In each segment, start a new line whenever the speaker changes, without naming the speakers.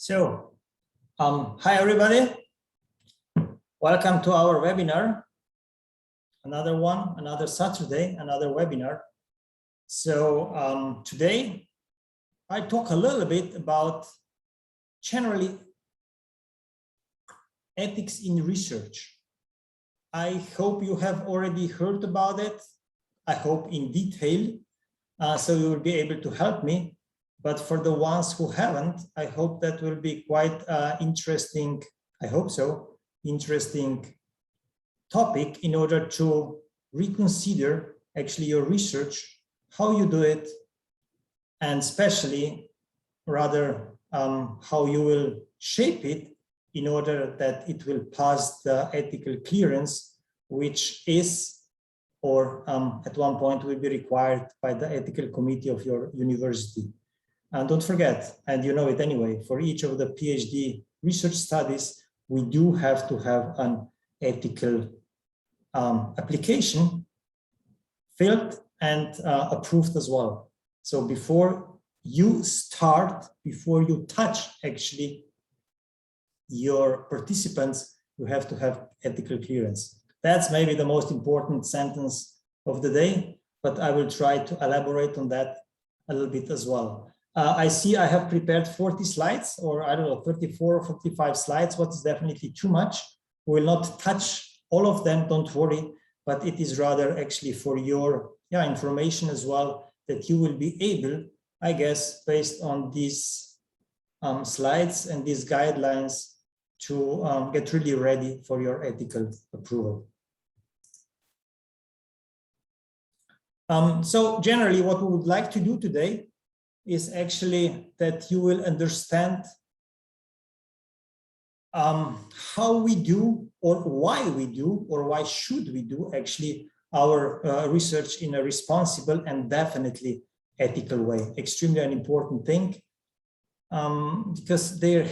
So, hi everybody. Welcome to our webinar. Another one, another Saturday, another webinar. So today I talk a little bit about generally ethics in research. I hope you have already heard about it. I hope in detail, so you will be able to help me. But for the ones who haven't, I hope that will be quite interesting, I hope so, interesting topic in order to reconsider actually your research, how you do it, and especially rather how you will shape it in order that it will pass the ethical clearance, which is or at one point will be required by the ethical committee of your university. And don't forget, and you know it anyway, for each of the PhD research studies, we do have to have an ethical application filled and approved as well. So before you start, before you touch actually your participants, you have to have ethical clearance. That's maybe the most important sentence of the day, but I will try to elaborate on that a little bit as well. I see I have prepared 40 slides, or I don't know, 34 or 45 slides, what's definitely too much. We will not touch all of them, don't worry, but it is rather actually for your information as well, that you will be able, I guess, based on these slides and these guidelines to get really ready for your ethical approval. So generally what we would like to do today is actually that you will understand how we do or why should we do actually our research in a responsible and definitely ethical way. Extremely an important thing, because there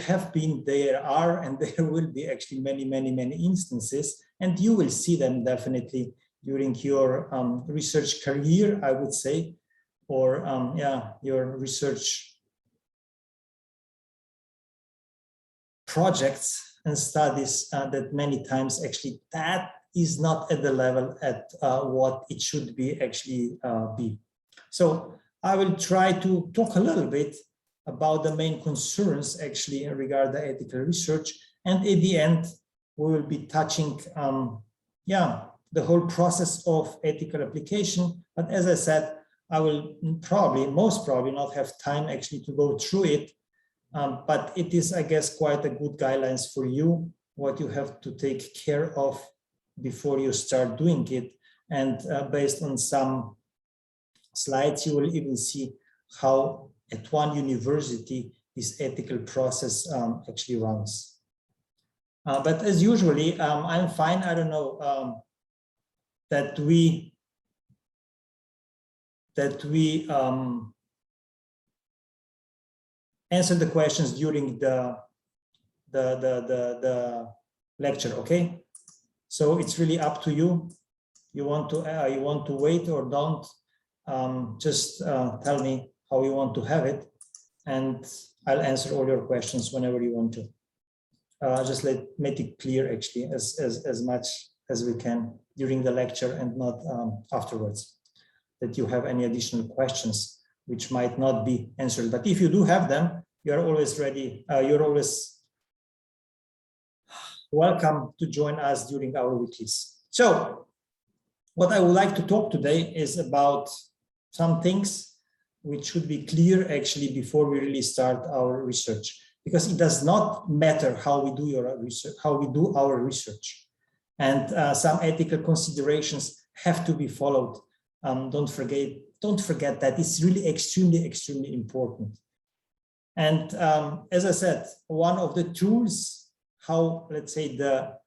are, and there will be actually many instances, and you will see them definitely during your research career, I would say, or your research projects and studies that many times actually that is not at the level at what it should be actually be. So I will try to talk a little bit about the main concerns actually regarding the ethical research, and at the end we will be touching the whole process of ethical application. But as I said, I will most probably not have time actually to go through it, but it is, I guess, quite a good guidelines for you, what you have to take care of before you start doing it. And based on some slides, you will even see how at one university this ethical process actually runs. But as usually, I'm fine, I don't know, that we answer the questions during the lecture, okay? So it's really up to you. You want to wait or don't? Just tell me how you want to have it, and I'll answer all your questions whenever you want to. Just make it clear actually as much as we can during the lecture and not afterwards, that you have any additional questions which might not be answered. But if you do have them, you're always ready. You're always welcome to join us during our weeklies. So what I would like to talk today is about some things which should be clear actually before we really start our research, because it does not matter how we do our research, and some ethical considerations have to be followed. Don't forget that it's really extremely important. And as I said, one of the tools how, let's say, the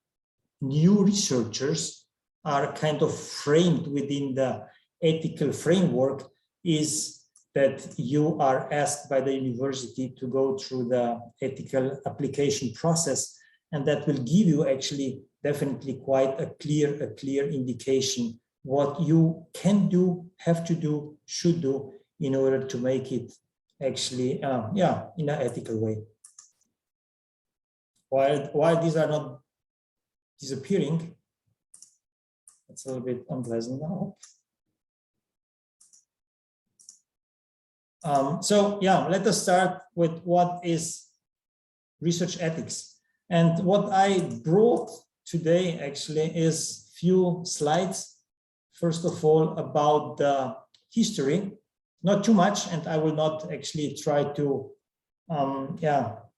new researchers are kind of framed within the ethical framework is that you are asked by the university to go through the ethical application process, and that will give you actually definitely quite a clear indication what you can do, have to do, should do in order to make it actually, in an ethical way. Why these are not disappearing? It's a little bit unpleasant now. So yeah, let us start with what is research ethics. And what I brought today actually is few slides. First of all, about the history, not too much, and I will not actually try to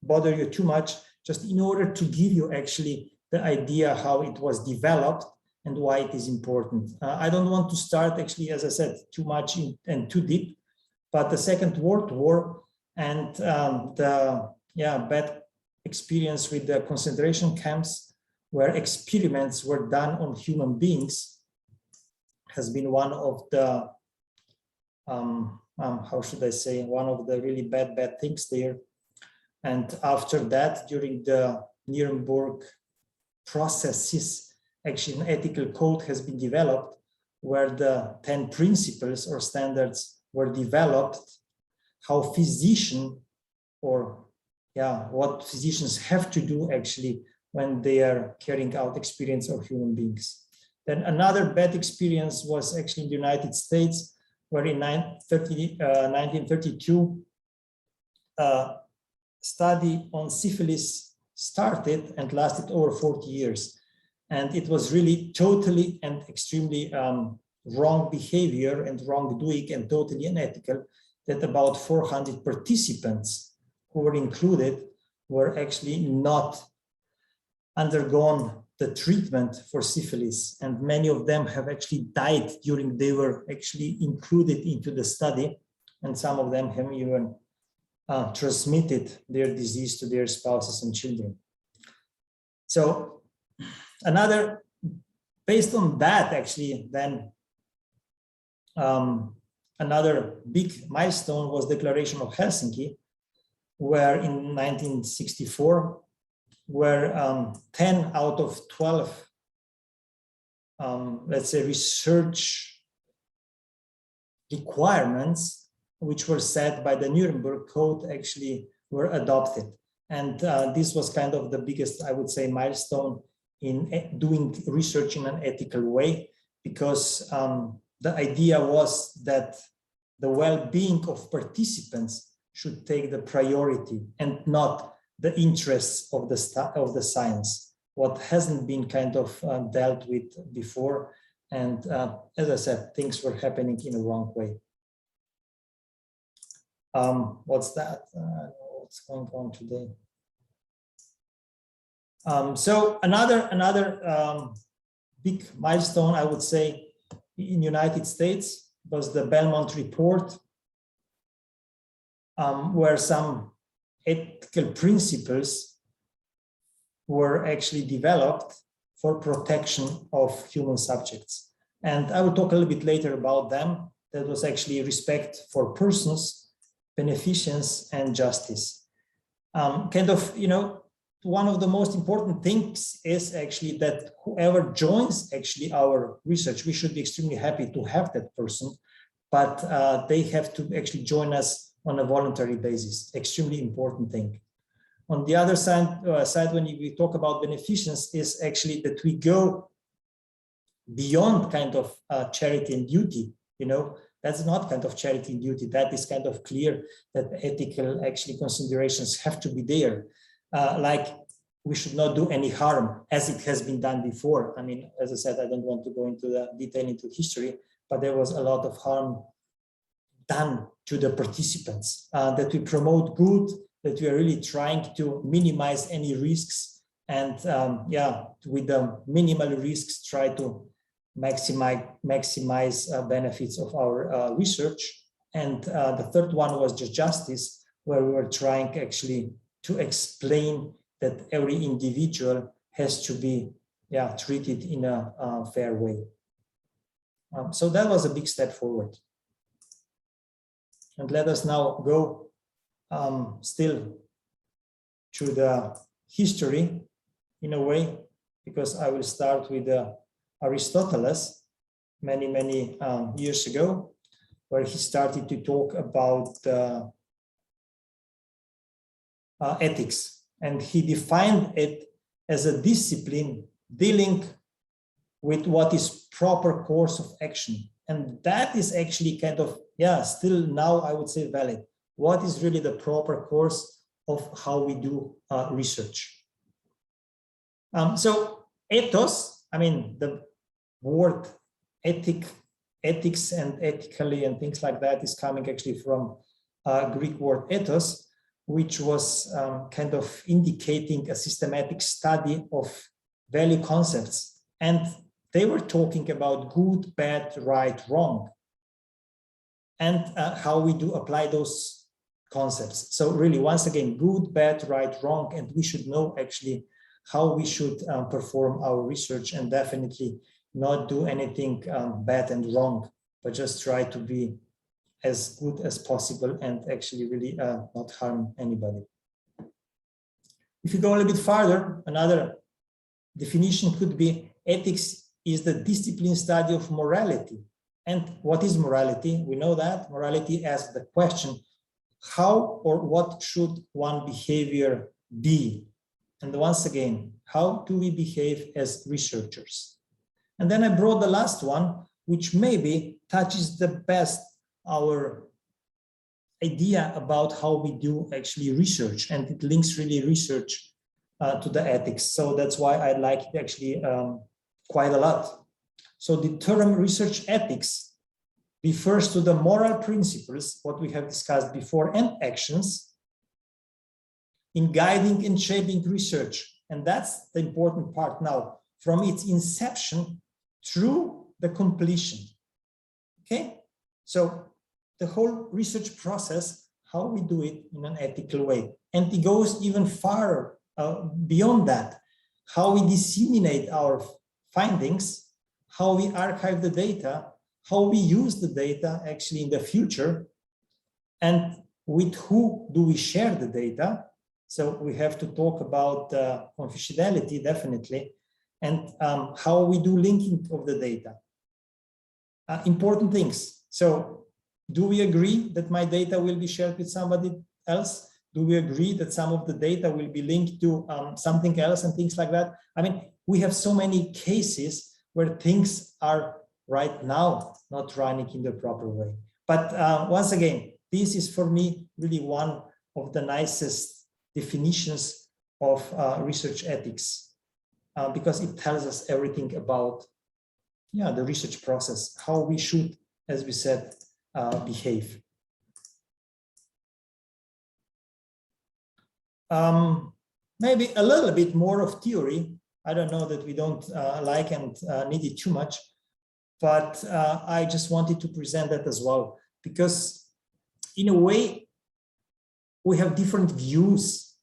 bother you too much, just in order to give you actually the idea how it was developed and why it is important. I don't want to start actually, as I said, too much and too deep, but the Second World War and the bad experience with the concentration camps where experiments were done on human beings has been one of the, how should I say, one of the really bad things there. And after that, during the Nuremberg processes, actually an ethical code has been developed where the 10 principles or standards were developed, how physician or what physicians have to do actually when they are carrying out experience of human beings. Then another bad experience was actually in the United States, where in 1932, study on syphilis started and lasted over 40 years. And it was really totally and extremely wrong behavior and wrongdoing and totally unethical that about 400 participants who were included were actually not undergone the treatment for syphilis. And many of them have actually died during they were actually included into the study. And some of them have even transmitted their disease to their spouses and children. So another, based on that actually, then another big milestone was Declaration of Helsinki, where in 1964, where 10 out of 12, let's say, research requirements, which were set by the Nuremberg Code, actually were adopted. And this was kind of the biggest, I would say, milestone in doing research in an ethical way, because the idea was that the well-being of participants should take the priority and not the interests of the science, what hasn't been kind of dealt with before. And as I said, things were happening in a wrong way. What's that? What's going on today? So another big milestone, I would say, in United States was the Belmont Report, where some ethical principles were actually developed for protection of human subjects. And I will talk a little bit later about them. That was actually respect for persons, beneficence, and justice. Kind of, you know, one of the most important things is actually that whoever joins actually our research, we should be extremely happy to have that person, but they have to actually join us on a voluntary basis. Extremely important thing. On the other side, when we talk about beneficence, is actually that we go beyond kind of charity and duty. You know, that's not kind of charity and duty. That is kind of clear that ethical actually considerations have to be there. Like we should not do any harm as it has been done before. I mean, as I said, I don't want to go into the detail into history, but there was a lot of harm done to the participants, that we promote good, that we are really trying to minimize any risks, and with the minimal risks try to maximize benefits of our research. And the third one was just justice, where we were trying actually to explain that every individual has to be treated in a fair way. So that was a big step forward. And let us now go still to the history in a way, because I will start with Aristotle many years ago, where he started to talk about ethics. and he defined it as a discipline dealing with what is proper course of action. And that is actually kind of, yeah, still now I would say valid. What is really the proper course of how we do research? So ethos, I mean, the word ethics and ethically and things like that is coming actually from Greek word ethos, which was kind of indicating a systematic study of value concepts. And they were talking about good, bad, right, wrong, and how we do apply those concepts. So really, once again, good, bad, right, wrong, and we should know actually how we should perform our research, and definitely not do anything bad and wrong, but just try to be as good as possible and actually really not harm anybody. If you go a little bit farther, another definition could be ethics is the disciplined study of morality. And what is morality? We know that morality asks the question, how or what should one behavior be? And once again, how do we behave as researchers? And then I brought the last one, which maybe touches the best our idea about how we do actually research, and it links really research to the ethics. So that's why I like it actually quite a lot. So the term research ethics refers to the moral principles, what we have discussed before, and actions in guiding and shaping research. And that's the important part now, from its inception through the completion. Okay, so the whole research process, how we do it in an ethical way. And it goes even far beyond that, how we disseminate our findings, how we archive the data, how we use the data actually in the future, and with who do we share the data. So we have to talk about confidentiality, definitely, and how we do linking of the data. Important things. So do we agree that my data will be shared with somebody else? Do we agree that some of the data will be linked to something else and things like that? I mean, we have so many cases where things are right now not running in the proper way. But once again, this is for me really one of the nicest definitions of research ethics, because it tells us everything about the research process, how we should, as we said, behave. Maybe a little bit more of theory. I don't know that we don't like and need it too much, but I just wanted to present that as well, because in a way, we have different views,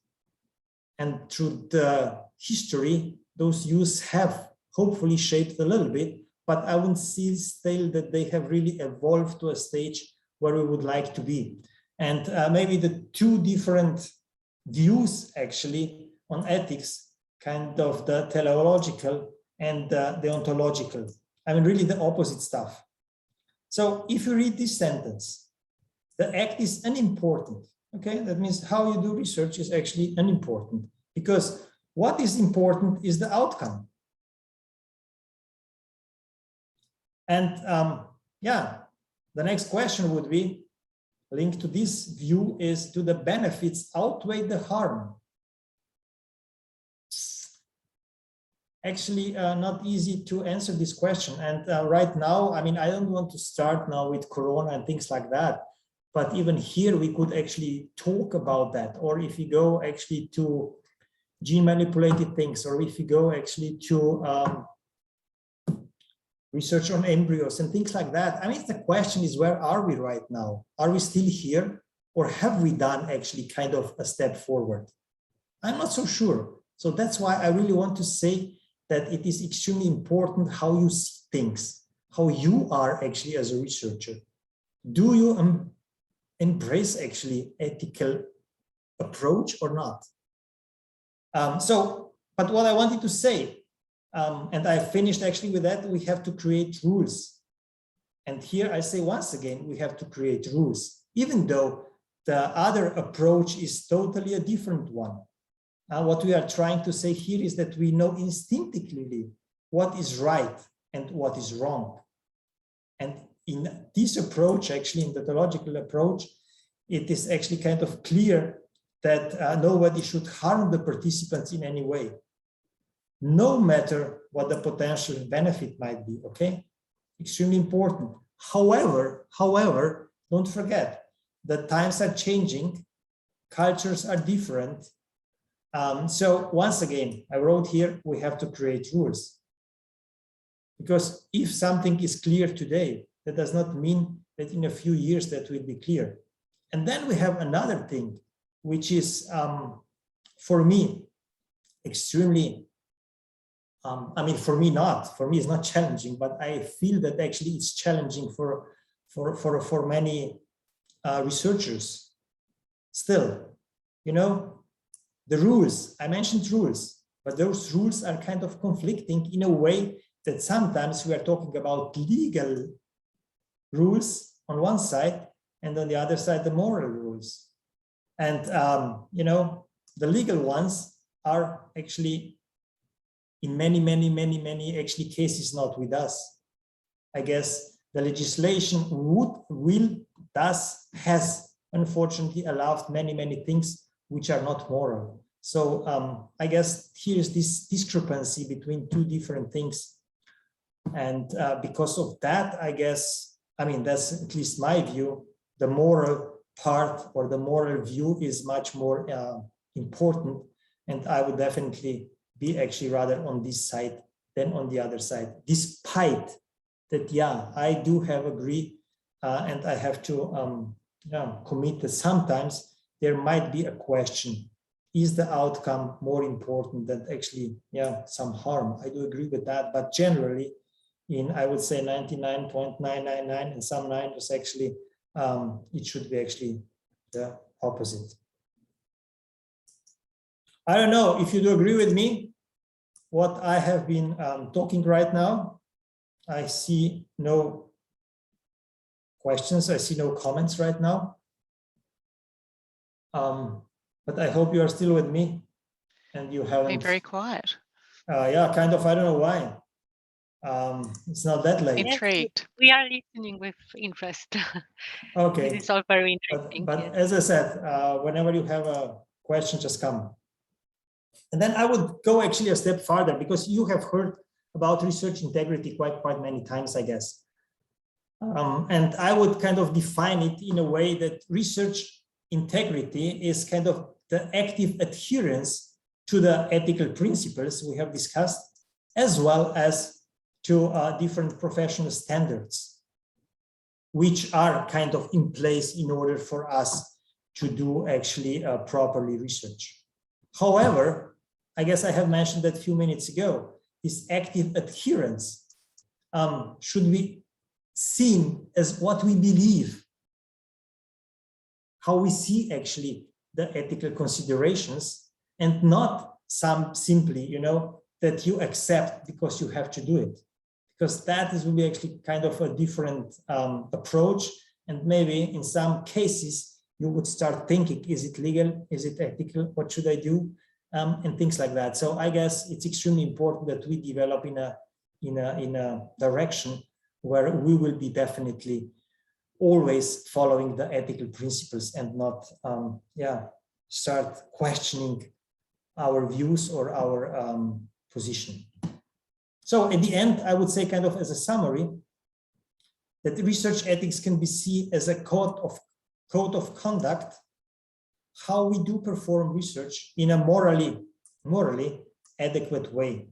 and through the history, those views have hopefully shaped a little bit, but I wouldn't say that they have really evolved to a stage where we would like to be. And maybe the two different views actually on ethics, kind of the teleological and the ontological. I mean, really the opposite stuff. So if you read this sentence, the act is unimportant. Okay, that means how you do research is actually unimportant, because what is important is the outcome. And the next question would be linked to this view is, do the benefits outweigh the harm? Actually, not easy to answer this question. And right now, I mean, I don't want to start now with Corona and things like that. But even here, we could actually talk about that. Or if you go actually to gene manipulated things, or if you go actually to research on embryos and things like that. I mean, the question is, where are we right now? Are we still here? Or have we done actually kind of a step forward? I'm not so sure. So that's why I really want to say that it is extremely important how you see things, how you are actually as a researcher. Do you embrace actually ethical approach or not? But what I wanted to say, and I finished actually with that, we have to create rules. And here I say once again, we have to create rules, even though the other approach is totally a different one. what we are trying to say here is that we know instinctively what is right and what is wrong. And in this approach, actually in the methodological approach, it is actually kind of clear that nobody should harm the participants in any way, no matter what the potential benefit might be, okay? Extremely important. However, don't forget that times are changing, cultures are different. So once again, I wrote here, we have to create rules. Because if something is clear today, that does not mean that in a few years that will be clear. And then we have another thing, which is, for me, extremely, I mean, for me it's not challenging, but I feel that actually it's challenging for many researchers. Still, you know, the rules, I mentioned rules, but those rules are kind of conflicting in a way that sometimes we are talking about legal rules on one side, and on the other side, the moral rules. And, you know, the legal ones are actually in many actually cases not with us. I guess the legislation has unfortunately allowed many things which are not moral. So I guess here is this discrepancy between two different things. And because of that, I guess, I mean, that's at least my view, the moral part or the moral view is much more important. And I would definitely be actually rather on this side than on the other side, despite that, yeah, I do have agree and I have to commit that sometimes there might be a question. Is the outcome more important than actually, some harm? I do agree with that, but generally, in I would say 99.999 and some 9 was actually, it should be actually the opposite. I don't know if you do agree with me, what I have been talking right now. I see no questions, I see no comments right now. But I hope you are still with me and you haven't.
Been very quiet.
Yeah, kind of, I don't know why. It's not that late.
Intrigued.
We are listening with interest.
Okay.
This is all very interesting.
But
yes.
as I said, whenever you have a question, just come. And then I would go actually a step further, because you have heard about research integrity quite many times, I guess. And I would kind of define it in a way that research integrity is kind of the active adherence to the ethical principles we have discussed, as well as to different professional standards, which are kind of in place in order for us to do actually properly research. However, I guess I have mentioned that a few minutes ago, this active adherence should be seen as what we believe, how we see actually the ethical considerations, and not simply, you know, that you accept because you have to do it. Because that will be actually kind of a different approach. And maybe in some cases, you would start thinking, is it legal? Is it ethical? What should I do? And things like that. So I guess it's extremely important that we develop in a direction where we will be definitely always following the ethical principles and not start questioning our views or our position. So at the end, I would say, kind of as a summary, that research ethics can be seen as a code of conduct, how we do perform research in a morally adequate way,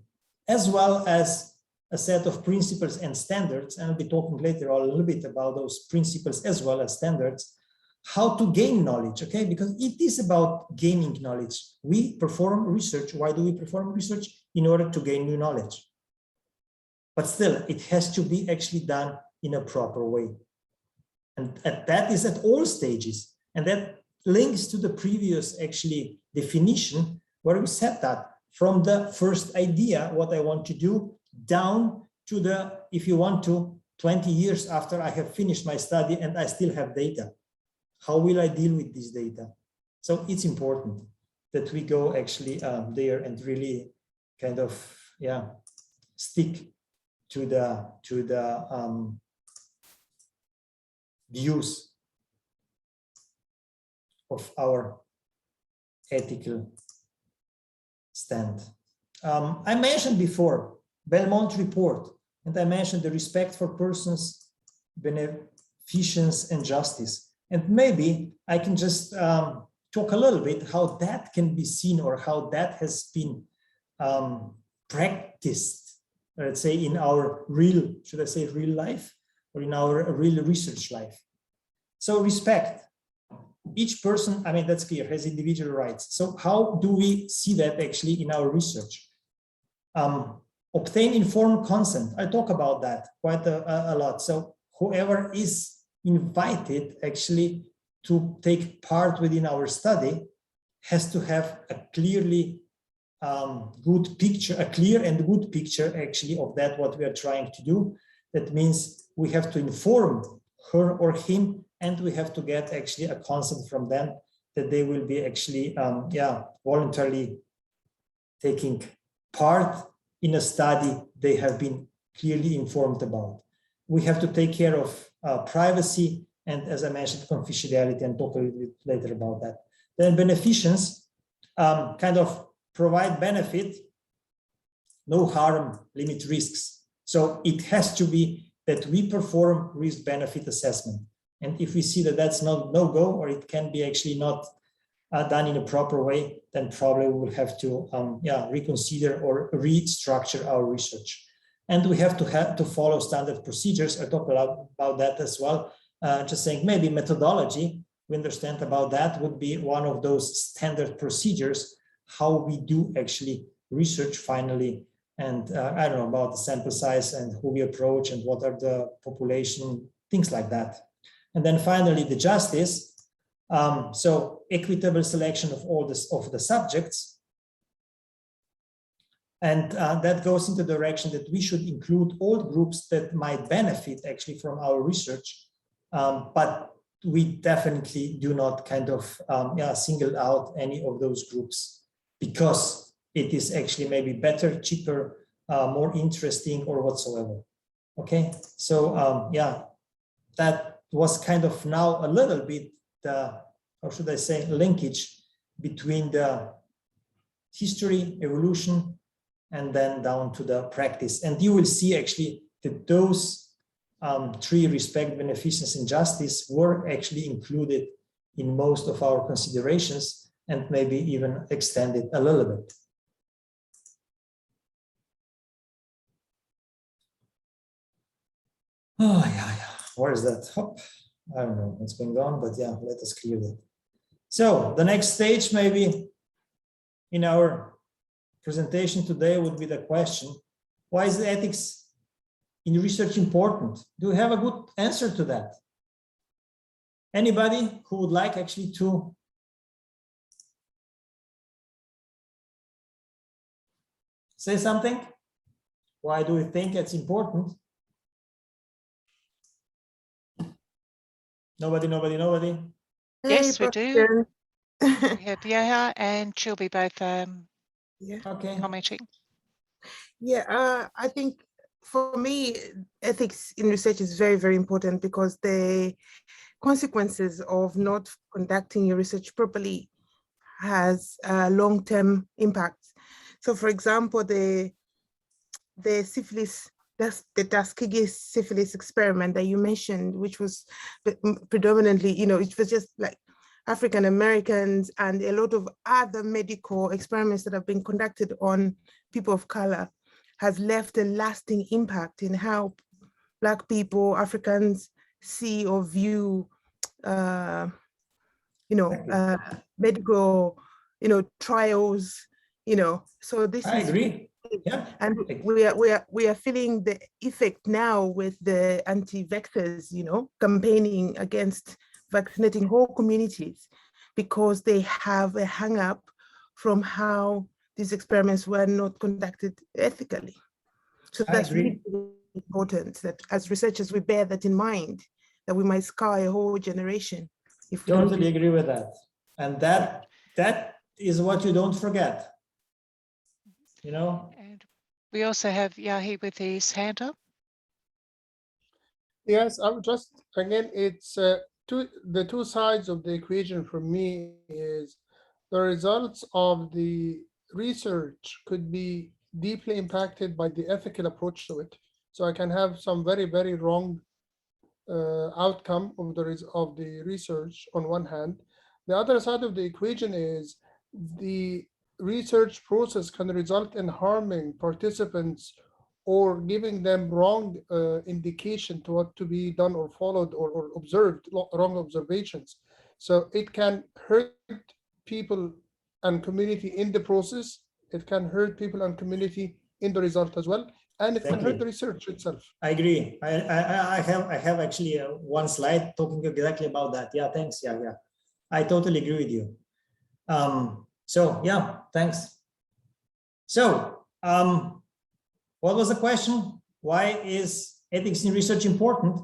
as well as a set of principles and standards. And I'll be talking later on a little bit about those principles as well as standards, how to gain knowledge, okay? Because it is about gaining knowledge. We perform research. Why do we perform research? In order to gain new knowledge. But still, it has to be actually done in a proper way. And that is at all stages. And that links to the previous actually definition, where we said that from the first idea, what I want to do, down to the, if you want to, 20 years after I have finished my study and I still have data. How will I deal with this data? So it's important. that we go actually there and really kind of, yeah, stick to the views of our ethical stand. I mentioned before Belmont report, and I mentioned the respect for persons, beneficence, and justice. And maybe I can just talk a little bit how that can be seen, or how that has been practiced, let's say, in our real, should I say real life, or in our real research life. So respect. Each person, I mean, that's clear, has individual rights. So how do we see that actually in our research? Obtain informed consent. I talk about that quite a lot. So whoever is invited actually to take part within our study has to have a clearly good picture, a clear and good picture actually of that what we are trying to do. That means we have to inform her or him, and we have to get actually a consent from them that they will be actually voluntarily taking part in a study they have been clearly informed about. We have to take care of privacy and, as I mentioned, confidentiality, and talk a little bit later about that. Then beneficence, kind of provide benefit, no harm, limit risks. So it has to be that we perform risk-benefit assessment. And if we see that that's not no-go, or it can be actually not done in a proper way, then probably we will have to reconsider or restructure our research. And we have to follow standard procedures. I talk a lot about that as well. Just saying, maybe methodology, we understand about that, would be one of those standard procedures, how we do actually research finally. And I don't know about the sample size and who we approach and what are the population, things like that. And then finally, the justice. So equitable selection of all the subjects. And that goes in the direction that we should include all groups that might benefit actually from our research. But we definitely do not kind of single out any of those groups, because it is actually maybe better, cheaper, more interesting, or whatsoever. Okay, so that was kind of now a little bit the, or should I say, linkage between the history, evolution, and then down to the practice. And you will see actually that those three, respect, beneficence, and justice, were actually included in most of our considerations, and maybe even extended a little bit. Oh, yeah. Where is that? Oh, I don't know what's going on, but yeah, let us clear that. So the next stage maybe in our presentation today would be the question, why is ethics in research important? Do you have a good answer to that? Anybody who would like actually to say something? Why do we think it's important? Nobody.
Yes, we do.
We
have Yaha and she'll be both
Okay.
commenting.
Yeah, I think for me, ethics in research is very, very important, because the consequences of not conducting your research properly has long-term impacts. So, for example, the syphilis, the Tuskegee syphilis experiment that you mentioned, which was predominantly, it was just like African Americans, and a lot of other medical experiments that have been conducted on people of color, has left a lasting impact in how Black people, Africans, see or view, medical, trials, So this
I agree. Yeah.
And we are feeling the effect now with the anti-vaxxers, campaigning against vaccinating whole communities, because they have a hang up from how these experiments were not conducted ethically. So that's really important, that as researchers we bear that in mind, that we might scar a whole generation. If we
totally agree with that. And that is what you don't forget. You know?
And we also have Yahi with his hand up.
Yes, I would just, again, it's the two sides of the equation for me is the results of the research could be deeply impacted by the ethical approach to it. So I can have some very, very wrong outcome of the research on one hand. The other side of the equation is the research process can result in harming participants or giving them wrong indication to what to be done or followed or observed, wrong observations. So it can hurt people and community in the process. It can hurt people and community in the result as well. And it can hurt the research itself.
I agree. I have actually one slide talking exactly about that. Yeah, thanks. Yeah. I totally agree with you. So yeah, thanks. So what was the question? Why is ethics in research important?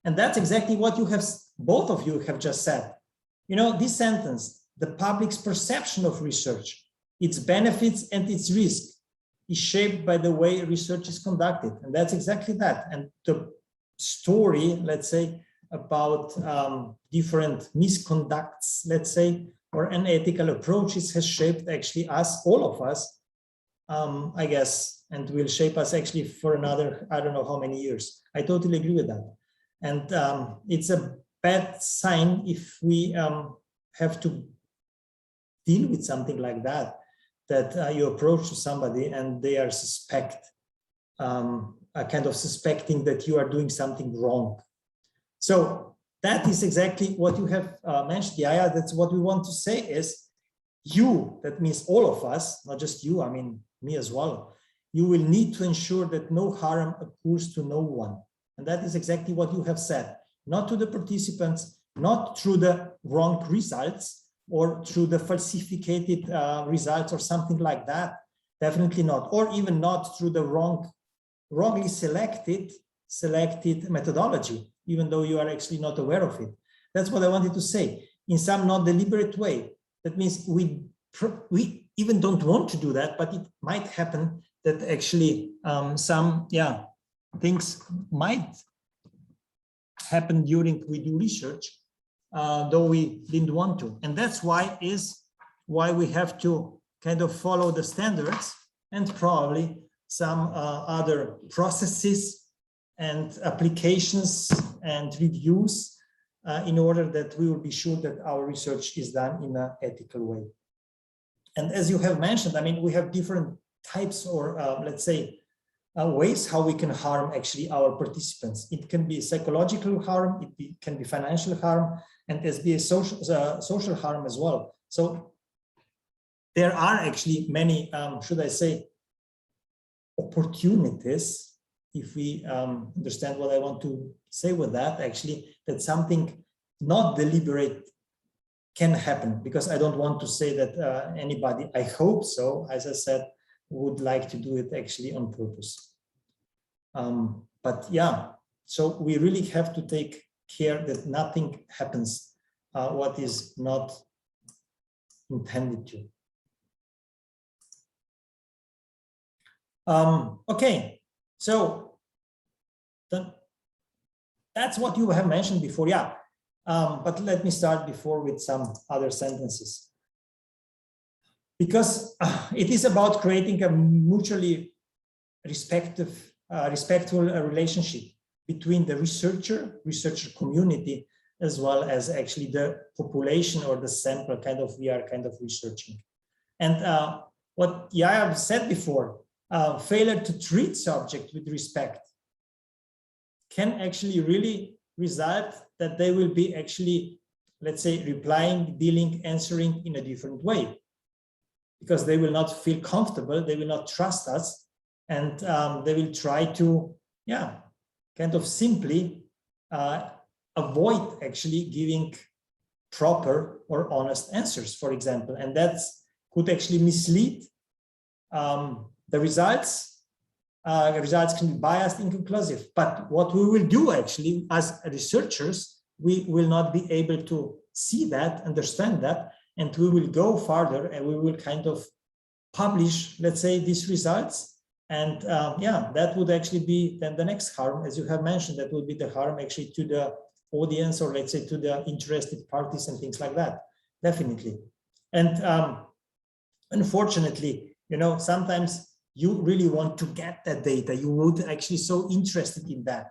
And that's exactly what you have, both of you have just said. You know, this sentence, the public's perception of research, its benefits and its risk, is shaped by the way research is conducted. And that's exactly that. And the story, let's say, about different misconducts, let's say, or unethical approaches has shaped actually us, all of us, I guess, and will shape us actually for another, I don't know how many years. I totally agree with that. And it's a bad sign if we have to deal with something like that, that you approach to somebody and they are kind of suspecting that you are doing something wrong. So that is exactly what you have mentioned. Yeah, that's what we want to say is you, that means all of us, not just you, I mean, me as well. You will need to ensure that no harm occurs to no one. And that is exactly what you have said, not to the participants, not through the wrong results, or through the falsificated results or something like that, definitely not, or even not through the wrongly selected methodology, even though you are actually not aware of it. That's what I wanted to say, in some non-deliberate way. That means we even don't want to do that, but it might happen that actually some things might happen during we do research, though we didn't want to. And that's why we have to kind of follow the standards and probably some other processes and applications and reviews in order that we will be sure that our research is done in an ethical way. And as you have mentioned, I mean, we have different types or let's say ways how we can harm actually our participants. It can be psychological harm, it can be financial harm, and there's be a social harm as well. So there are actually many, should I say, opportunities, if we understand what I want to say with that, actually, that something not deliberate can happen, because I don't want to say that anybody, I hope so, as I said, would like to do it actually on purpose. But yeah, so we really have to take care that nothing happens what is not intended to. Okay, so that's what you have mentioned before, yeah. But let me start before with some other sentences. Because it is about creating a mutually respectful relationship between the researcher community, as well as actually the population or the sample we are kind of researching. And what Yaya said before, failure to treat subject with respect can actually really result that they will be actually, let's say, replying, dealing, answering in a different way, because they will not feel comfortable, they will not trust us, and they will try to, kind of simply avoid actually giving proper or honest answers, for example. And that could actually mislead the results. Results can be biased, inconclusive. But what we will do actually as researchers, we will not be able to see that, understand that, and we will go further and we will kind of publish, let's say, these results. And yeah, that would actually be then the next harm, as you have mentioned, that would be the harm actually to the audience, or let's say to the interested parties and things like that, definitely. And unfortunately, you know, sometimes you really want to get that data. You would actually so interested in that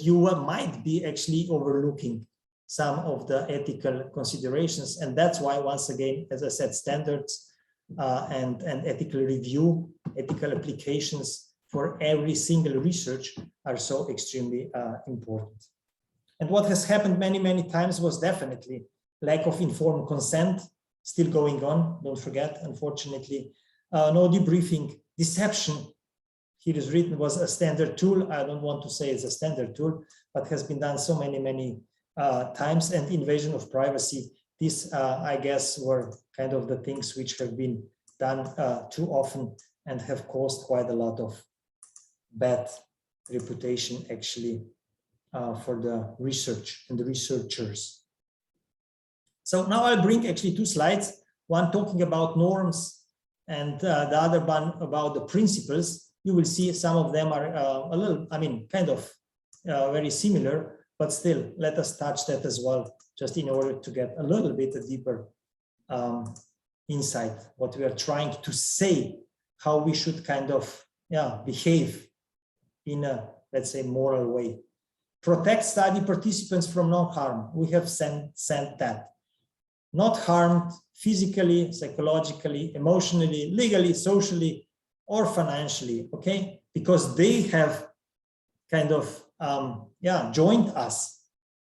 you might be actually overlooking some of the ethical considerations. And that's why, once again, as I said, standards and ethical review, ethical applications for every single research are so extremely important. And what has happened many, many times was definitely lack of informed consent, still going on, don't forget, unfortunately. No debriefing, deception, here is written, was a standard tool. I don't want to say it's a standard tool, but has been done so many, many times. And invasion of privacy, these, I guess, were kind of the things which have been done too often and have caused quite a lot of bad reputation, actually, for the research and the researchers. So now I'll bring actually two slides, one talking about norms and the other one about the principles. You will see some of them are a little, I mean, kind of very similar, but still let us touch that as well, just in order to get a little bit deeper insight, what we are trying to say, how we should kind of, yeah, behave in a, let's say, moral way. Protect study participants from non-harm. We have sent that. Not harmed physically, psychologically, emotionally, legally, socially, or financially, okay? Because they have kind of, yeah, joined us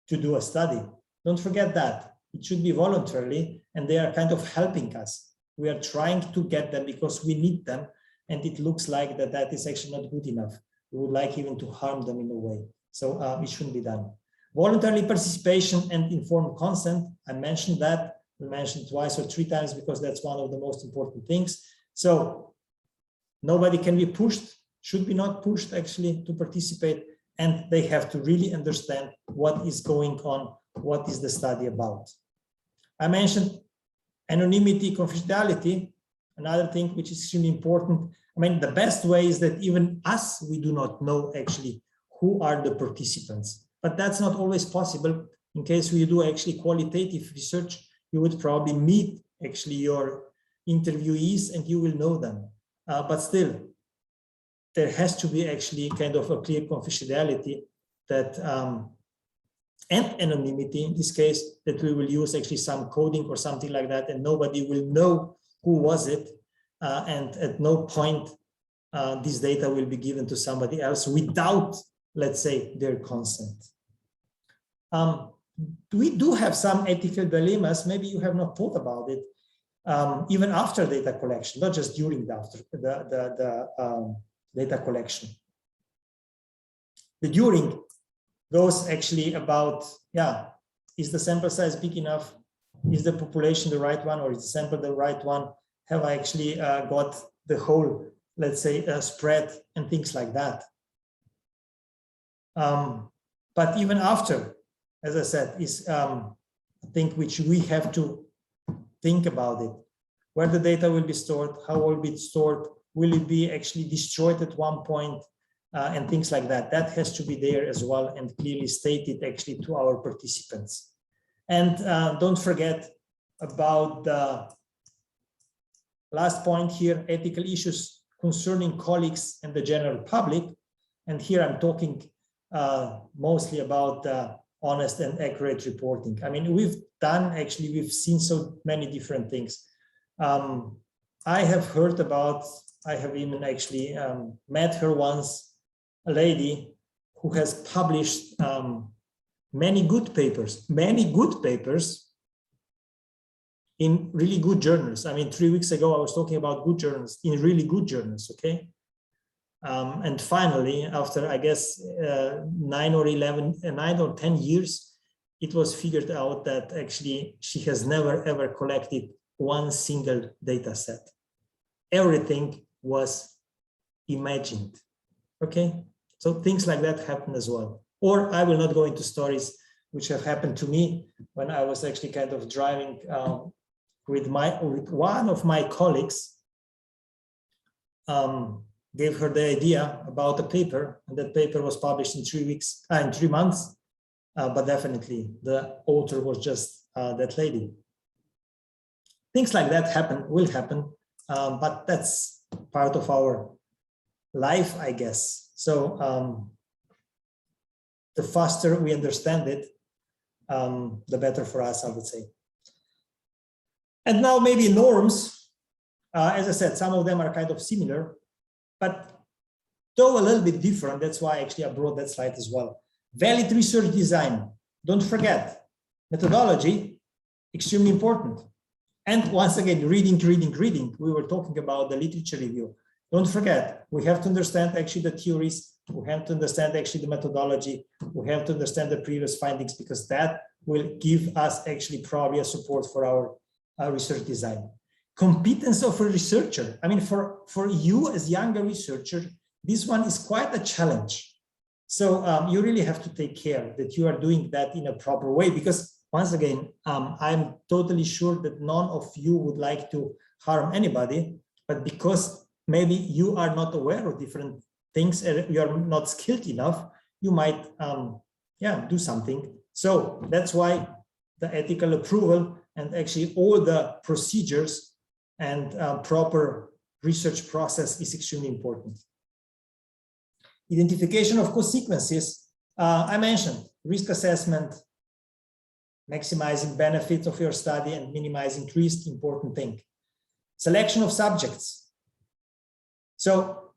to do a study. Don't forget that. It should be voluntarily, and they are kind of helping us. We are trying to get them because we need them, and it looks like that is actually not good enough. We would like even to harm them in a way. So it shouldn't be done. Voluntary participation and informed consent. I mentioned that. We mentioned twice or three times because that's one of the most important things. So nobody can be pushed, should be not pushed actually to participate, and they have to really understand what is going on, what is the study about. I mentioned anonymity, confidentiality, another thing which is extremely important. I mean, the best way is that even us, we do not know actually who are the participants, but that's not always possible. In case we do actually qualitative research, you would probably meet actually your interviewees and you will know them. But still, there has to be actually kind of a clear confidentiality that, and anonymity in this case, that we will use actually some coding or something like that, and nobody will know who was it. And at no point this data will be given to somebody else without, let's say, their consent. We do have some ethical dilemmas. Maybe you have not thought about it, even after data collection, not just during the data collection. The during goes actually about, yeah, is the sample size big enough? Is the population the right one, or is the sample the right one? Have I actually got the whole, let's say, spread and things like that? But even after, as I said, is a thing which we have to think about it. Where the data will be stored, how will it be stored, will it be actually destroyed at one point, and things like that. That has to be there as well and clearly stated actually to our participants. And don't forget about the last point here, ethical issues concerning colleagues and the general public. And here I'm talking mostly about honest and accurate reporting. I mean, we've seen so many different things. I have heard about, I have even actually met her once, a lady who has published many good papers in really good journals. I mean, 3 weeks ago, I was talking about good journals, in really good journals, okay? And finally, after, I guess, 9 or 10 years, it was figured out that actually she has never, ever collected one single data set. Everything was imagined, okay? So things like that happen as well. Or I will not go into stories which have happened to me when I was actually kind of driving with one of my colleagues, gave her the idea about a paper, and that paper was published in 3 months. But definitely the author was just that lady. Things like that will happen, but that's part of our life, I guess. So the faster we understand it, the better for us, I would say. And now maybe norms, as I said, some of them are kind of similar, but though a little bit different. That's why actually I brought that slide as well. Valid research design, don't forget, methodology, extremely important. And once again, reading. We were talking about the literature review. Don't forget, we have to understand actually the theories, we have to understand actually the methodology, we have to understand the previous findings, because that will give us actually probably a support for our research design. Competence of a researcher. I mean, for you as younger researcher, this one is quite a challenge. So you really have to take care that you are doing that in a proper way, because once again, I'm totally sure that none of you would like to harm anybody, but because maybe you are not aware of different things, you are not skilled enough, you might do something. So that's why the ethical approval and actually all the procedures and proper research process is extremely important. Identification of consequences, I mentioned risk assessment, maximizing benefits of your study and minimizing risk, important thing. Selection of subjects. So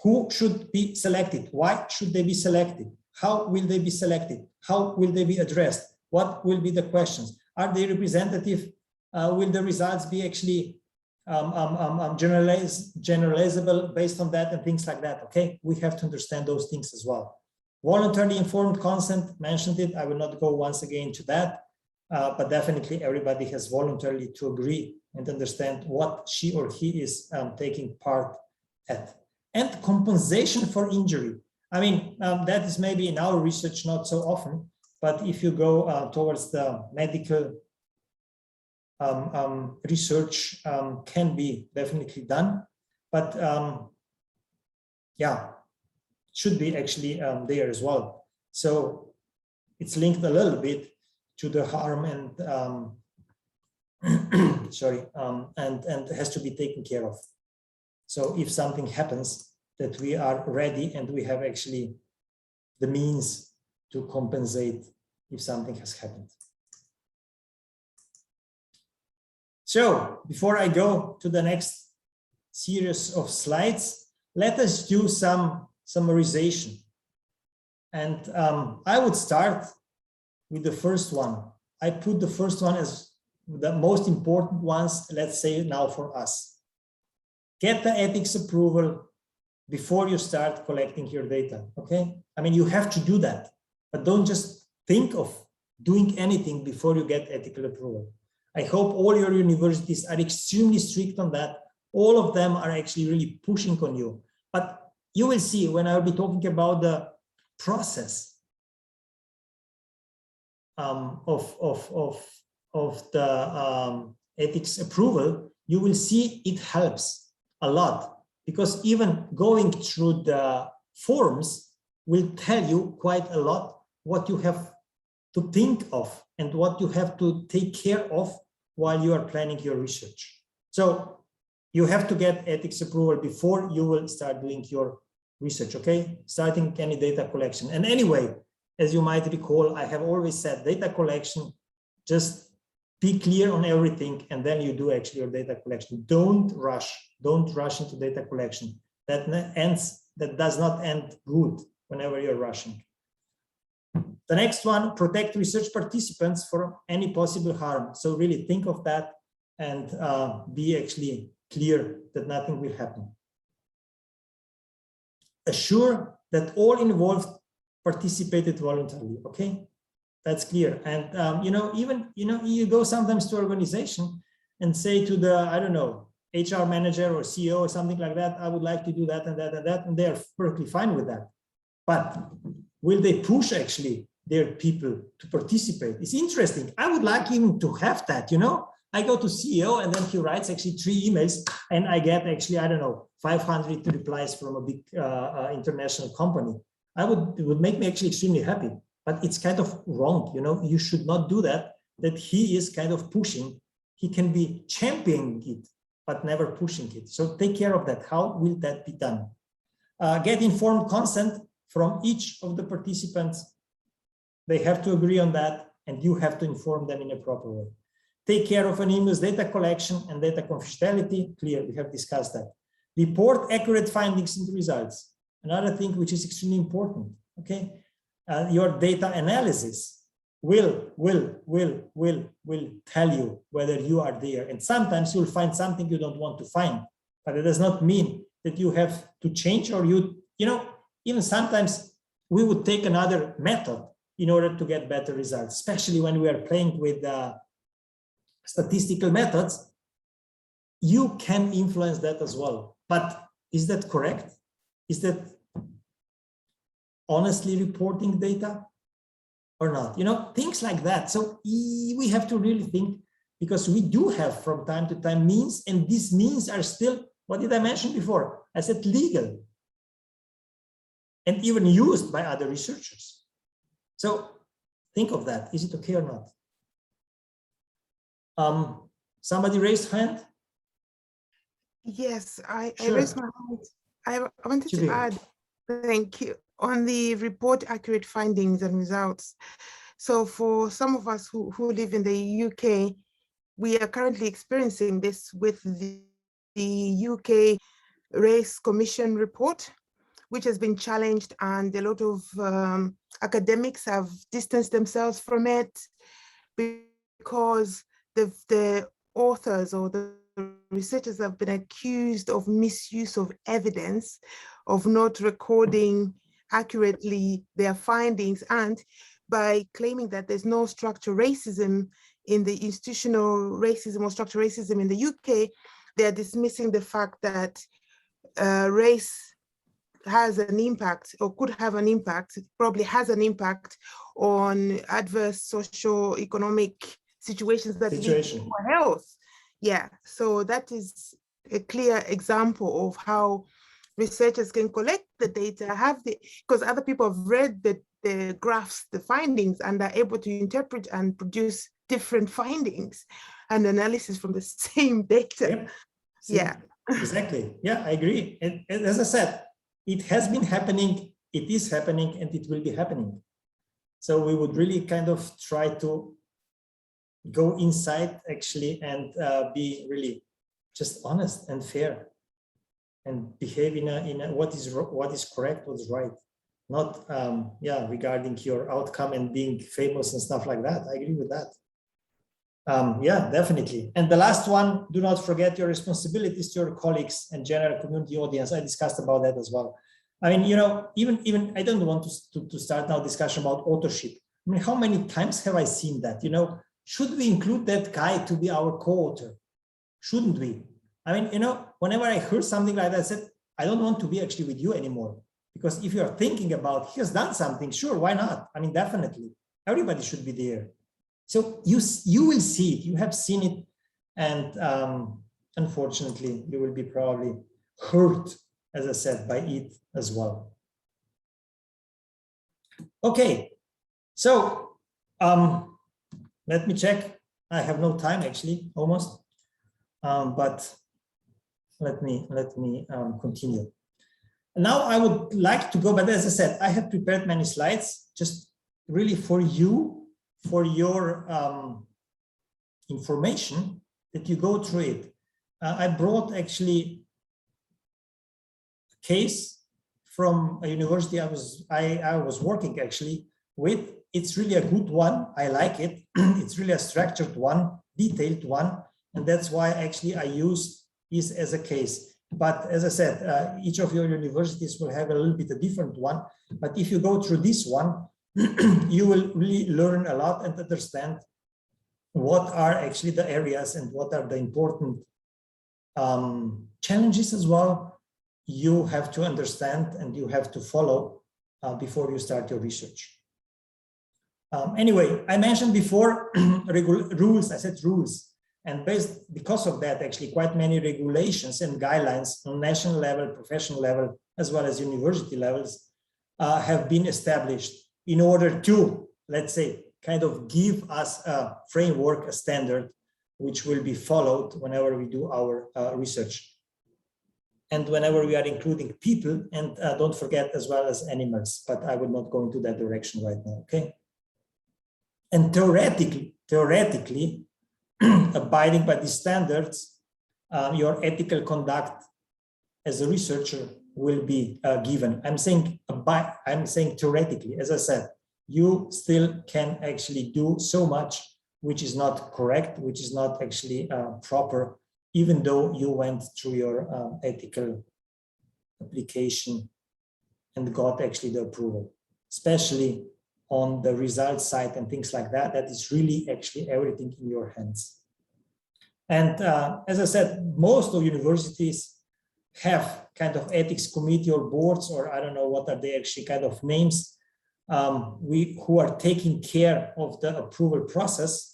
who should be selected? Why should they be selected? How will they be selected? How will they be addressed? What will be the questions? Are they representative? Will the results be actually generalizable based on that and things like that? Okay, we have to understand those things as well. Voluntarily informed consent, mentioned it. I will not go once again to that, but definitely everybody has voluntarily to agree and understand what she or he is taking part at. And compensation for injury. I mean, that is maybe in our research not so often, but if you go towards the medical research, can be definitely done, but yeah, should be actually there as well. So it's linked a little bit to the harm and sorry, and has to be taken care of. So if something happens, that we are ready and we have actually the means to compensate if something has happened. So before I go to the next series of slides, let us do some summarization. And I would start with the first one. I put the first one as the most important ones, let's say now for us. Get the ethics approval before you start collecting your data, okay? I mean, you have to do that, but don't just think of doing anything before you get ethical approval. I hope all your universities are extremely strict on that. All of them are actually really pushing on you. But you will see when I will be talking about the process of the ethics approval, you will see it helps a lot, because even going through the forms will tell you quite a lot what you have to think of and what you have to take care of while you are planning your research. So you have to get ethics approval before you will start doing your research, okay? Starting any data collection. And anyway, as you might recall, I have always said data collection, just be clear on everything and then you do actually your data collection. Don't rush into data collection. That does not end good whenever you're rushing. The next one, protect research participants from any possible harm. So really think of that and be actually clear that nothing will happen. Assure that all involved participated voluntarily, okay? That's clear. And you go sometimes to organization and say to the, I don't know, HR manager or CEO or something like that, I would like to do that and that and that, and they are perfectly fine with that. But will they push actually their people to participate? It's interesting. I would like even to have that, I go to CEO and then he writes actually 3 emails and I get actually, I don't know, 500 replies from a big international company. It would make me actually extremely happy, but it's kind of wrong. You know, you should not do that he is kind of pushing. He can be championing it, but never pushing it. So take care of that. How will that be done? Get informed consent from each of the participants. They have to agree on that, and you have to inform them in a proper way. Take care of anonymous data collection and data confidentiality. Clear, we have discussed that. Report accurate findings and results. Another thing which is extremely important, okay? Your data analysis will tell you whether you are there. And sometimes you'll find something you don't want to find, but it does not mean that you have to change or you know, even sometimes we would take another method in order to get better results, especially when we are playing with statistical methods. You can influence that as well. But is that correct? Is that honestly reporting data or not? You know, things like that. So we have to really think, because we do have from time to time means, and these means are still, what did I mention before? I said legal and even used by other researchers. So think of that. Is it okay or not? Somebody raised hand?
Yes, I
Sure.
raised my hand. I wanted to add, thank you, on the report accurate findings and results. So for some of us who live in the UK, we are currently experiencing this with the UK Race Commission report, which has been challenged, and a lot of academics have distanced themselves from it because the authors or the researchers have been accused of misuse of evidence, of not recording accurately their findings, and by claiming that there's no structural racism in the institutional racism or structural racism in the UK, they're dismissing the fact that race has an impact, or could have an impact, probably has an impact on adverse socio-economic situations that lead to poor health. Yeah, so that is a clear example of how researchers can collect the data, because other people have read the graphs, the findings, and are able to interpret and produce different findings and analysis from the same data.
Yeah, exactly. Yeah, I agree. And as I said, it has been happening, it is happening, and it will be happening. So we would really kind of try to go inside actually and be really just honest and fair and behave in a what is correct, what's right, not regarding your outcome and being famous and stuff like that. I agree with that. Yeah, definitely. And the last one, do not forget your responsibilities to your colleagues and general community audience. I discussed about that as well. I mean, you know, even I don't want to start now discussion about authorship. I mean, how many times have I seen that? You know, should we include that guy to be our co-author? Shouldn't we? I mean, you know, whenever I heard something like that, I said, I don't want to be actually with you anymore. Because if you are thinking about he has done something, sure, why not? I mean, definitely, everybody should be there. So you will see it, you have seen it, and unfortunately, you will be probably hurt, as I said, by it as well. Okay, so let me check. I have no time actually, almost, but let me continue. Now I would like to go, but as I said, I have prepared many slides just really for you, for your information, that you go through it. I brought actually a case from a university I was working actually with. It's really a good one. I like it. It's really a structured one, detailed one, and that's why actually I use this as a case. But as I said, each of your universities will have a little bit a different one. But if you go through this one, you will really learn a lot and understand what are actually the areas and what are the important challenges as well you have to understand and you have to follow before you start your research. Anyway, I mentioned before rules. I said rules. And because of that, actually quite many regulations and guidelines on national level, professional level, as well as university levels have been established in order to, let's say, kind of give us a framework, a standard, which will be followed whenever we do our research. And whenever we are including people, and don't forget as well as animals, but I will not go into that direction right now, okay? And theoretically, abiding by these standards, your ethical conduct as a researcher will be given. I'm saying theoretically, as I said, you still can actually do so much which is not correct, which is not actually proper, even though you went through your ethical application and got actually the approval, especially on the results side and things like that. That is really actually everything in your hands. And as I said, most of universities have kind of ethics committee or boards, or I don't know what are they actually kind of names, who are taking care of the approval process.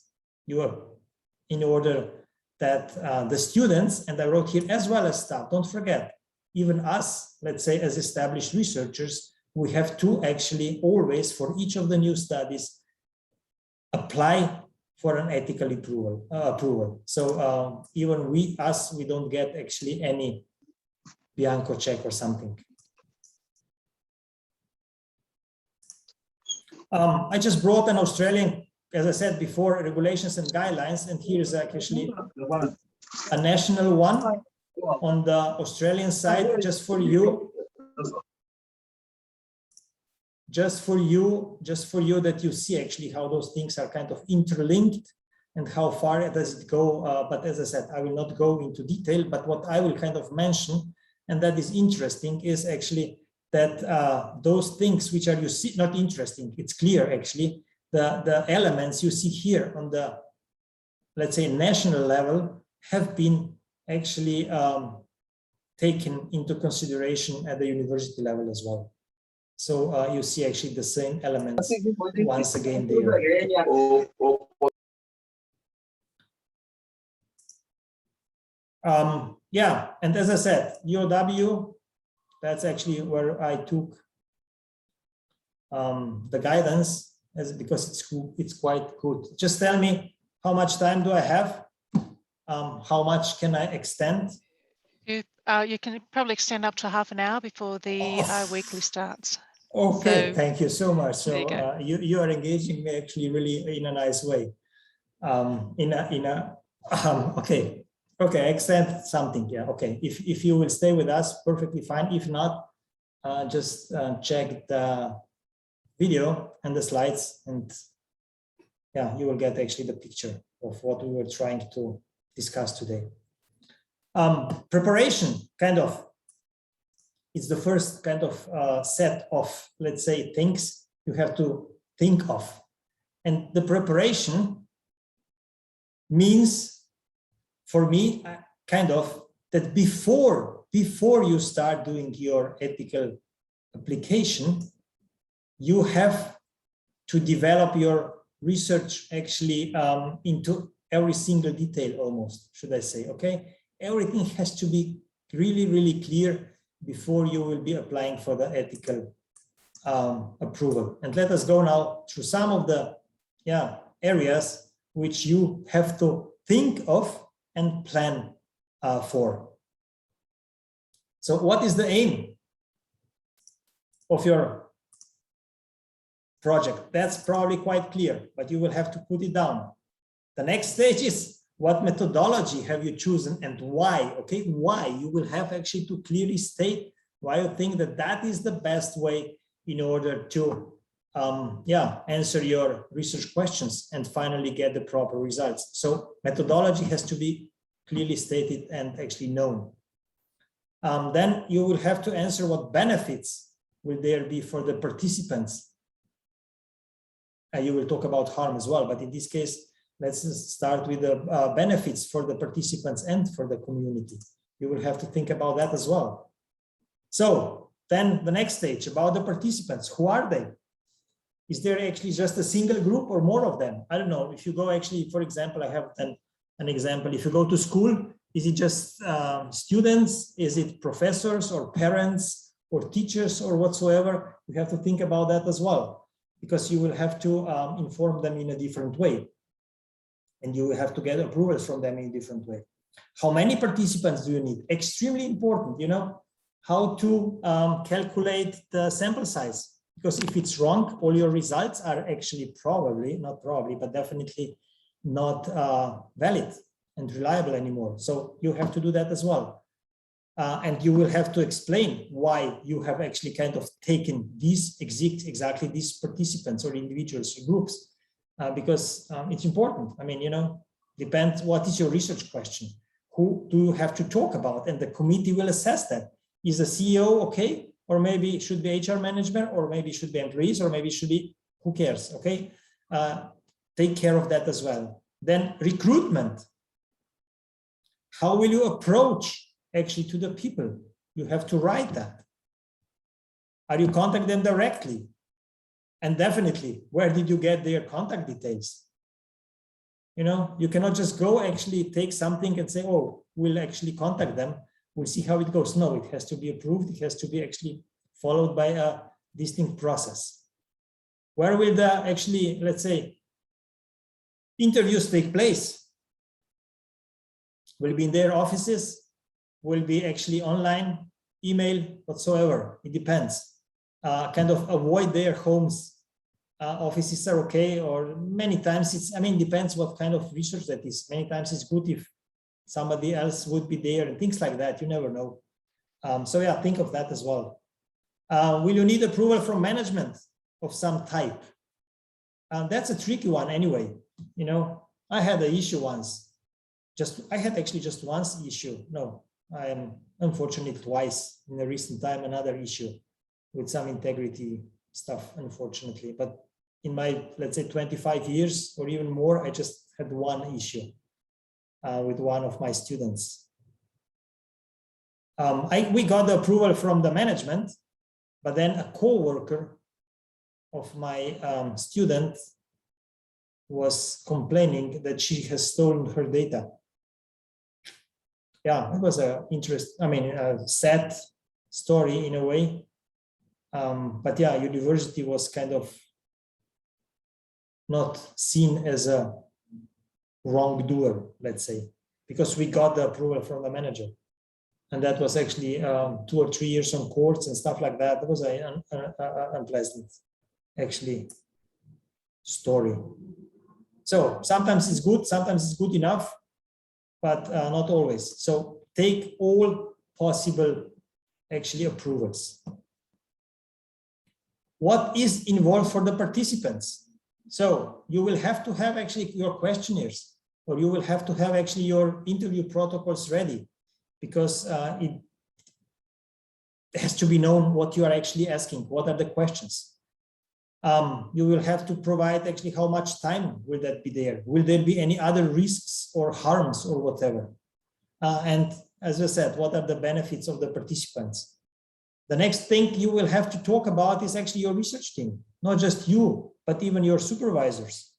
In order that the students, and I wrote here as well as staff, don't forget, even us, let's say as established researchers, we have to actually always, for each of the new studies, apply for an ethical approval. So even we don't get actually any bianco check or something. I just brought an Australian, as I said before, regulations and guidelines, and here's actually a national one on the Australian side, just for you that you see actually how those things are kind of interlinked and how far does it go. But as I said, I will not go into detail, but what I will kind of mention, and that is interesting, is actually that those things which are, you see, not interesting, it's clear actually, the elements you see here on the, let's say, national level have been actually taken into consideration at the university level as well. So you see actually the same elements once again there. Yeah, and as I said, UOW, that's actually where I took the guidance, because it's quite good. Just tell me, how much time do I have? How much can I extend?
You can probably extend up to half an hour before the weekly starts.
Okay,
so,
thank you so much. So
you
are engaging me actually really in a nice way. Okay, extend something. Yeah, okay. If you will stay with us, perfectly fine. If not, just check the video and the slides, and yeah, you will get actually the picture of what we were trying to discuss today. Preparation kind of is the first kind of set of, let's say, things you have to think of. And the preparation means, for me, kind of that before you start doing your ethical application, you have to develop your research actually into every single detail, almost, should I say, okay? Everything has to be really, really clear before you will be applying for the ethical approval. And let us go now through some of the areas which you have to think of and plan for. So what is the aim of your project? That's probably quite clear, but you will have to put it down. The next stage is, what methodology have you chosen and why? Okay, why? You will have actually to clearly state why you think that that is the best way in order to answer your research questions and finally get the proper results. So methodology has to be clearly stated and actually known. Then you will have to answer what benefits will there be for the participants. You will talk about harm as well, but in this case, let's start with the benefits for the participants and for the community. You will have to think about that as well. So then the next stage, about the participants, who are they? Is there actually just a single group or more of them? I don't know. If you go actually, for example, I have then an example. If you go to school, is it just students? Is it professors or parents or teachers or whatsoever? You have to think about that as well, because you will have to inform them in a different way. And you will have to get approvals from them in a different way. How many participants do you need? Extremely important, you know, how to calculate the sample size. Because if it's wrong, all your results are actually not probably, but definitely not valid and reliable anymore. So you have to do that as well. And you will have to explain why you have actually kind of taken these exactly these participants or individuals or groups, because it's important. I mean, you know, depends what is your research question. Who do you have to talk about? And the committee will assess that. Is the CEO okay? Or maybe it should be HR management, or maybe it should be employees, or maybe it should be, who cares, okay? Take care of that as well. Then recruitment. How will you approach actually to the people? You have to write that. Are you contact them directly? And definitely, where did you get their contact details? You know, you cannot just go actually take something and say, oh, we'll actually contact them. We'll see how it goes. No, it has to be approved. It has to be actually followed by a distinct process. Where will the actually, let's say, interviews take place? Will be in their offices? Will be actually online, email, whatsoever. It depends. Kind of avoid their homes. Offices are okay, or many times it's, I mean, depends what kind of research that is. Many times it's good if somebody else would be there and things like that. You never know. So yeah, think of that as well. Will you need approval from management of some type? That's a tricky one anyway. You know, I had an issue once. I had actually just once issue. No, I am unfortunately twice in the recent time, another issue with some integrity stuff, unfortunately. But in my, let's say, 25 years or even more, I just had one issue with one of my students. We got the approval from the management, but then a co-worker of my student was complaining that she has stolen her data. Yeah, it was a sad story in a way. But yeah, university was kind of not seen as a wrongdoer, let's say, because we got the approval from the manager. And that was actually 2 or 3 years on courts and stuff like that. That was an unpleasant, actually, story. So sometimes it's good, sometimes it's good enough, but not always. So take all possible, actually, approvals. What is involved for the participants? So you will have to have actually your questionnaires, or you will have to have actually your interview protocols ready, because it has to be known what you are actually asking. What are the questions? You will have to provide actually how much time will that be there? Will there be any other risks or harms or whatever? And as I said, what are the benefits of the participants? The next thing you will have to talk about is actually your research team, not just you, but even your supervisors.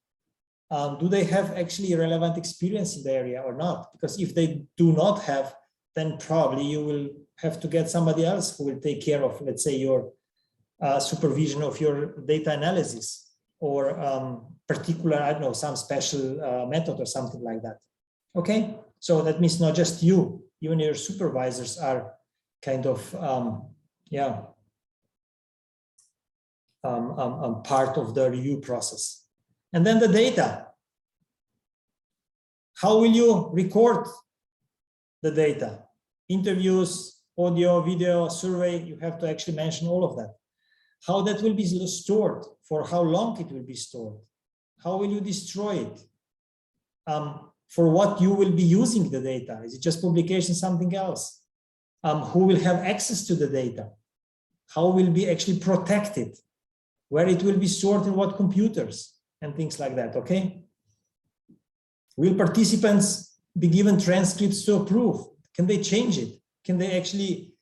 Do they have actually relevant experience in the area or not? Because if they do not have, then probably you will have to get somebody else who will take care of, let's say, your supervision of your data analysis, or particular, I don't know, some special method or something like that. Okay, so that means not just you, even your supervisors are kind of part of the review process. And then the data. How will you record the data? Interviews, audio, video, survey, you have to actually mention all of that. How that will be stored, for how long it will be stored. How will you destroy it? For what you will be using the data? Is it just publication, something else? Who will have access to the data? How will be actually protected? Where it will be stored in what computers and things like that, okay? Will participants be given transcripts to approve? Can they change it? Can they actually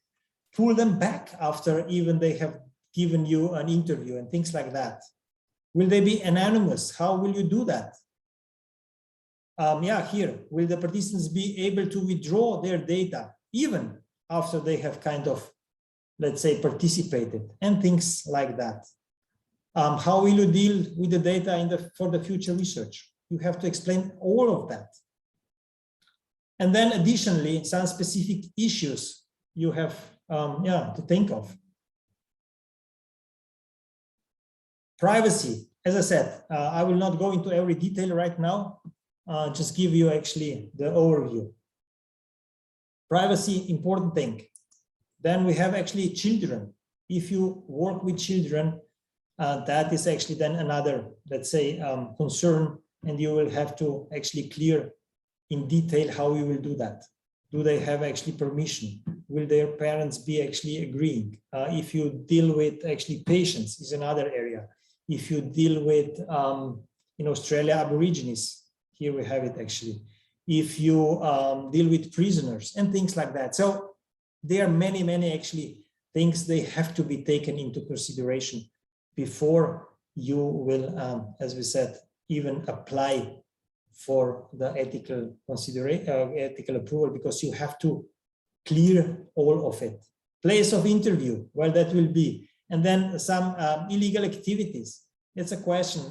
pull them back after even they have given you an interview and things like that? Will they be anonymous? How will you do that? here, will the participants be able to withdraw their data even after they have kind of, let's say, participated, and things like that. How will you deal with the data for the future research? You have to explain all of that. And then additionally, some specific issues you have to think of. Privacy, as I said, I will not go into every detail right now, just give you actually the overview. Privacy, important thing. Then we have actually children. If you work with children, that is actually then another, let's say, concern, and you will have to actually clear in detail how you will do that. Do they have actually permission? Will their parents be actually agreeing? If you deal with actually patients is another area. If you deal with, in Australia, Aborigines, here we have it actually. If you deal with prisoners and things like that. So there are many, many actually things they have to be taken into consideration before you will, as we said, even apply for the ethical ethical approval, because you have to clear all of it. Place of interview, well, that will be, and then some illegal activities. It's a question.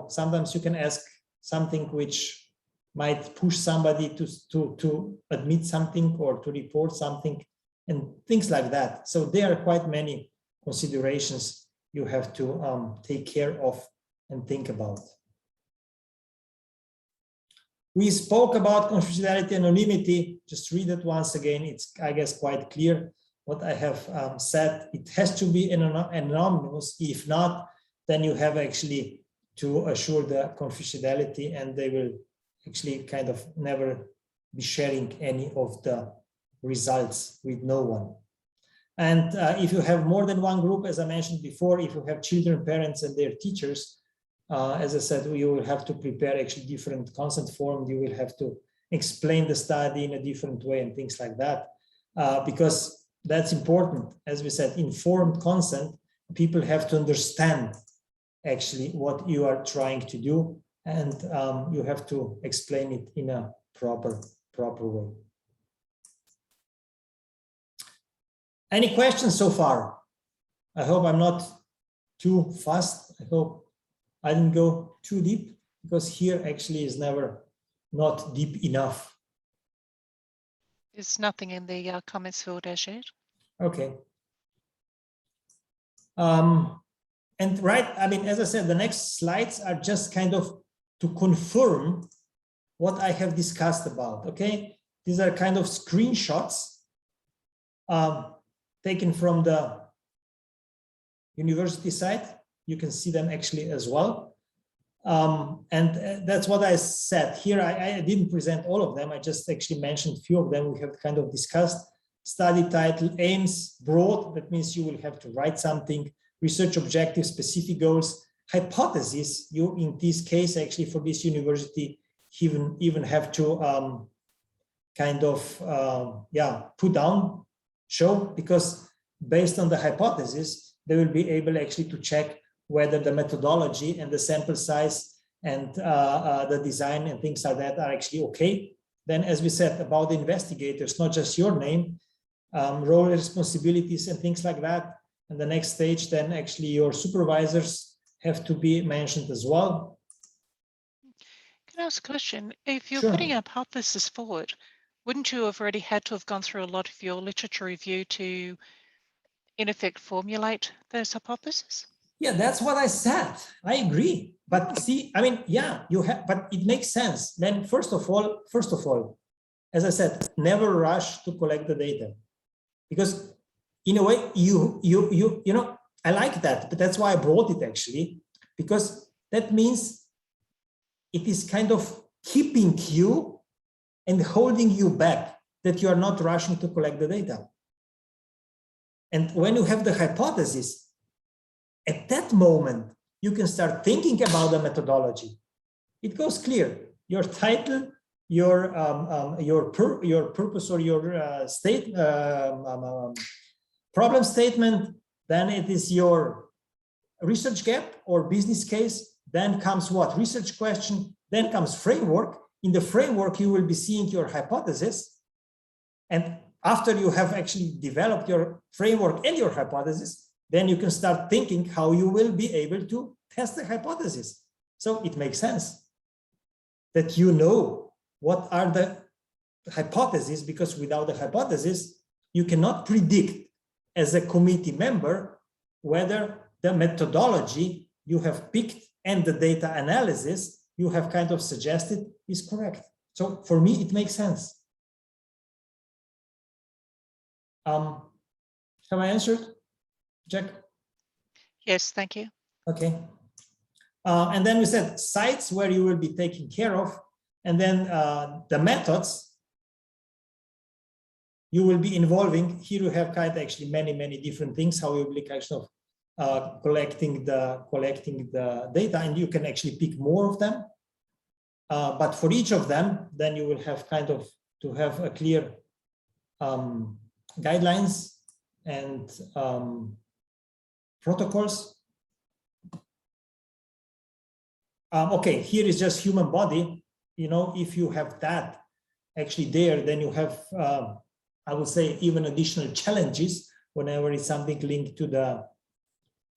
Sometimes you can ask something which might push somebody to admit something or to report something, and things like that. So there are quite many considerations you have to take care of and think about. We spoke about confidentiality and anonymity. Just read it once again. It's, I guess, quite clear what I have said. It has to be anonymous. If not, then you have actually to assure the confidentiality, and they will actually kind of never be sharing any of the results with no one. And if you have more than one group, as I mentioned before, if you have children, parents, and their teachers, as I said, you will have to prepare actually different consent forms. You will have to explain the study in a different way and things like that, because that's important. As we said, informed consent, people have to understand actually what you are trying to do, and you have to explain it in a proper way. Any questions so far? I hope I'm not too fast. I hope I didn't go too deep, because here actually is never not deep enough.
There's nothing in the comments field as yet.
Okay. And right, I mean, as I said, the next slides are just kind of to confirm what I have discussed about, okay? These are kind of screenshots taken from the university site. You can see them actually as well. And that's what I said here. I didn't present all of them. I just actually mentioned a few of them we have kind of discussed. Study title, aims, broad, that means you will have to write something. Research objectives, specific goals. Hypothesis, you in this case actually for this university even have to kind of put down, show, because based on the hypothesis, they will be able actually to check whether the methodology and the sample size and the design and things like that are actually okay. Then, as we said about the investigators, not just your name, role responsibilities and things like that. And the next stage, then actually your supervisors have to be mentioned as well.
Can I ask a question? If you're
Sure.
putting a hypothesis forward, wouldn't you have already had to have gone through a lot of your literature review to, in effect, formulate those hypotheses?
Yeah, that's what I said. I agree. But see, I mean, yeah, you have, but it makes sense. Then first of all, as I said, never rush to collect the data, because in a way, you know, I like that, but that's why I brought it actually, because that means it is kind of keeping you and holding you back, that you are not rushing to collect the data. And when you have the hypothesis, at that moment, you can start thinking about the methodology. It goes clear. Your title, your purpose, or your problem statement, then it is your research gap or business case, then comes what? Research question, then comes framework, in the framework, you will be seeing your hypothesis. And after you have actually developed your framework and your hypothesis, then you can start thinking how you will be able to test the hypothesis. So it makes sense that you know what are the hypotheses, because without the hypothesis, you cannot predict as a committee member whether the methodology you have picked and the data analysis you have kind of suggested is correct. So for me, it makes sense. Have I answered, Jack?
Yes, thank you.
Okay. And then we said sites where you will be taking care of, and then the methods you will be involving. Here you have kind of actually many different things how you will be kind of collecting the data, and you can actually pick more of them. But for each of them, then you will have kind of to have a clear guidelines and protocols. Okay, here is just human body. You know, if you have that actually there, then you have, I would say, even additional challenges whenever it's something linked to the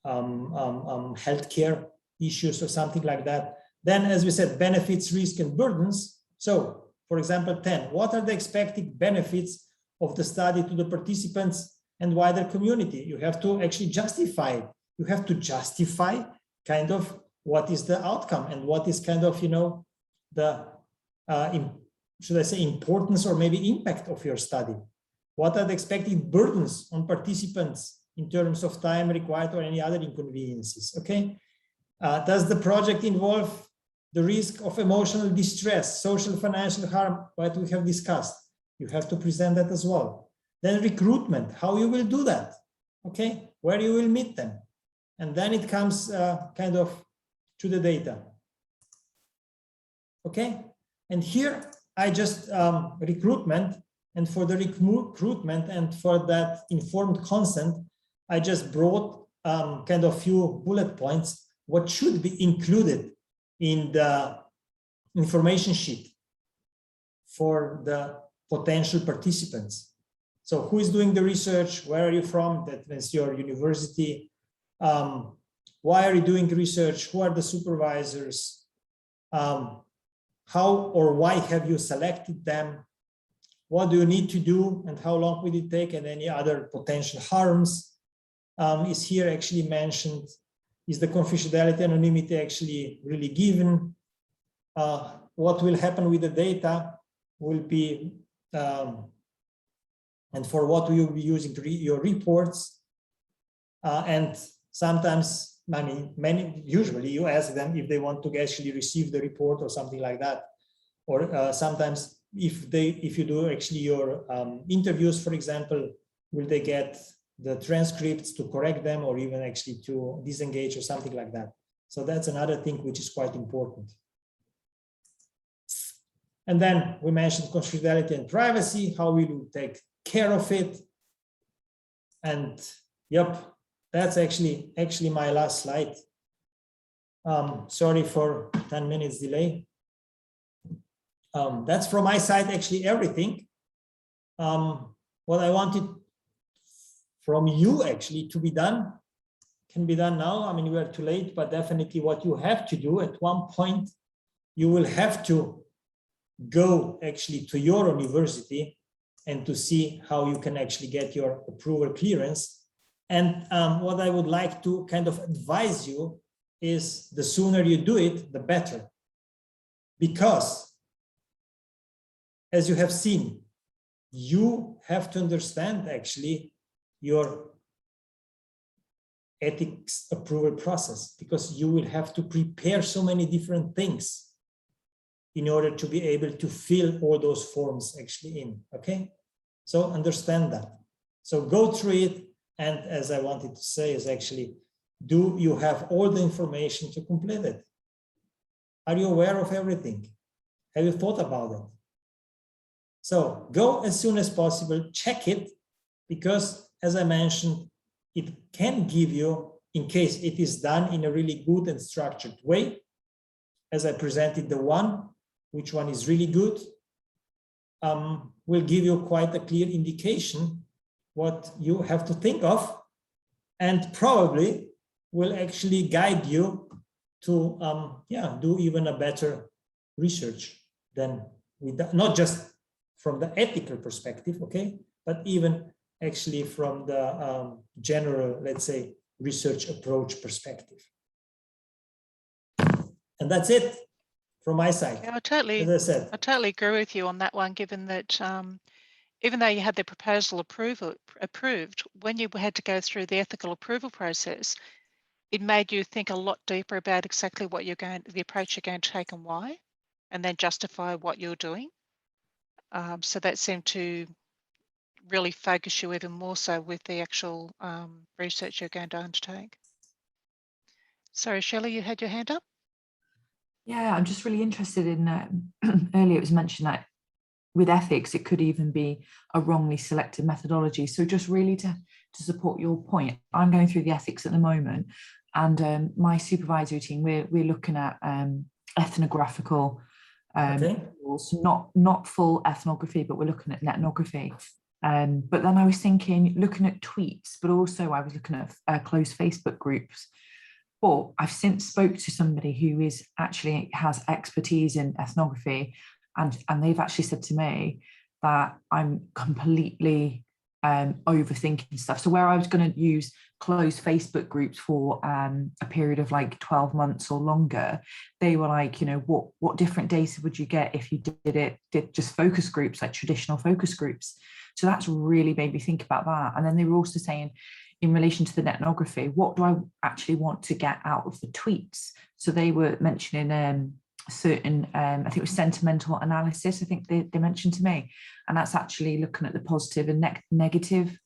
healthcare issues or something like that. Then, as we said, benefits, risk, and burdens. So, for example, 10, what are the expected benefits of the study to the participants and wider community? You have to actually justify it. You have to justify kind of what is the outcome and what is kind of, you know, the, should I say, importance or maybe impact of your study? What are the expected burdens on participants in terms of time required or any other inconveniences? Okay. Does the project involve the risk of emotional distress, social, financial harm, what we have discussed? You have to present that as well. Then recruitment, how you will do that, okay? Where you will meet them. And then it comes kind of to the data, okay? And here I just recruitment, and for the recruitment and for that informed consent, I just brought kind of few bullet points, what should be included in the information sheet for the potential participants. So who is doing the research? Where are you from? That means your university. Why are you doing research? Who are the supervisors? How or why have you selected them? What do you need to do and how long will it take? And any other potential harms is here actually mentioned. Is the confidentiality anonymity actually really given? What will happen with the data will be, and for what will you be using your reports? And sometimes, I mean, usually you ask them if they want to actually receive the report or something like that. Or sometimes if you do actually your interviews, for example, will they get the transcripts to correct them or even actually to disengage or something like that. So that's another thing which is quite important. And then we mentioned confidentiality and privacy, how we will take care of it. And yep, that's actually my last slide. Sorry for 10 minutes delay. That's from my side actually everything. What I wanted from you actually to be done can be done now. I mean, we are too late, but definitely what you have to do at one point, you will have to go actually to your university and to see how you can actually get your approval clearance. And what I would like to kind of advise you is the sooner you do it, the better. Because as you have seen, you have to understand actually your ethics approval process, because you will have to prepare so many different things in order to be able to fill all those forms actually in, okay? So understand that. So go through it, and as I wanted to say is actually, do you have all the information to complete it? Are you aware of everything? Have you thought about it? So go as soon as possible, check it, because as I mentioned, it can give you, in case it is done in a really good and structured way, as I presented the one, which one is really good, will give you quite a clear indication what you have to think of, and probably will actually guide you to do even a better research than with the, not just from the ethical perspective, okay, but even actually from the general, let's say, research approach perspective. And that's it from my side.
Yeah,
as I said.
I totally agree with you on that one, given that even though you had the proposal approved, when you had to go through the ethical approval process, it made you think a lot deeper about exactly what you're going, the approach you're going to take and why, and then justify what you're doing. So that seemed to really focus you even more so with the actual research you're going to undertake. Sorry, Shelley, you had your hand up?
Yeah, I'm just really interested in, earlier it was mentioned that with ethics, it could even be a wrongly selected methodology. So just really to support your point, I'm going through the ethics at the moment, and my supervisory team, we're looking at ethnographical rules, not full ethnography, but we're looking at ethnography. But then I was thinking, looking at tweets, but also I was looking at closed Facebook groups. But I've since spoke to somebody who is actually has expertise in ethnography, and they've actually said to me that I'm completely overthinking stuff. So where I was going to use closed Facebook groups for a period of like 12 months or longer, they were like, you know, what different data would you get if you did just focus groups, like traditional focus groups? So that's really made me think about that. And then they were also saying, in relation to the ethnography, what do I actually want to get out of the tweets? So they were mentioning certain, I think it was sentimental analysis, I think they mentioned to me, and that's actually looking at the positive and negative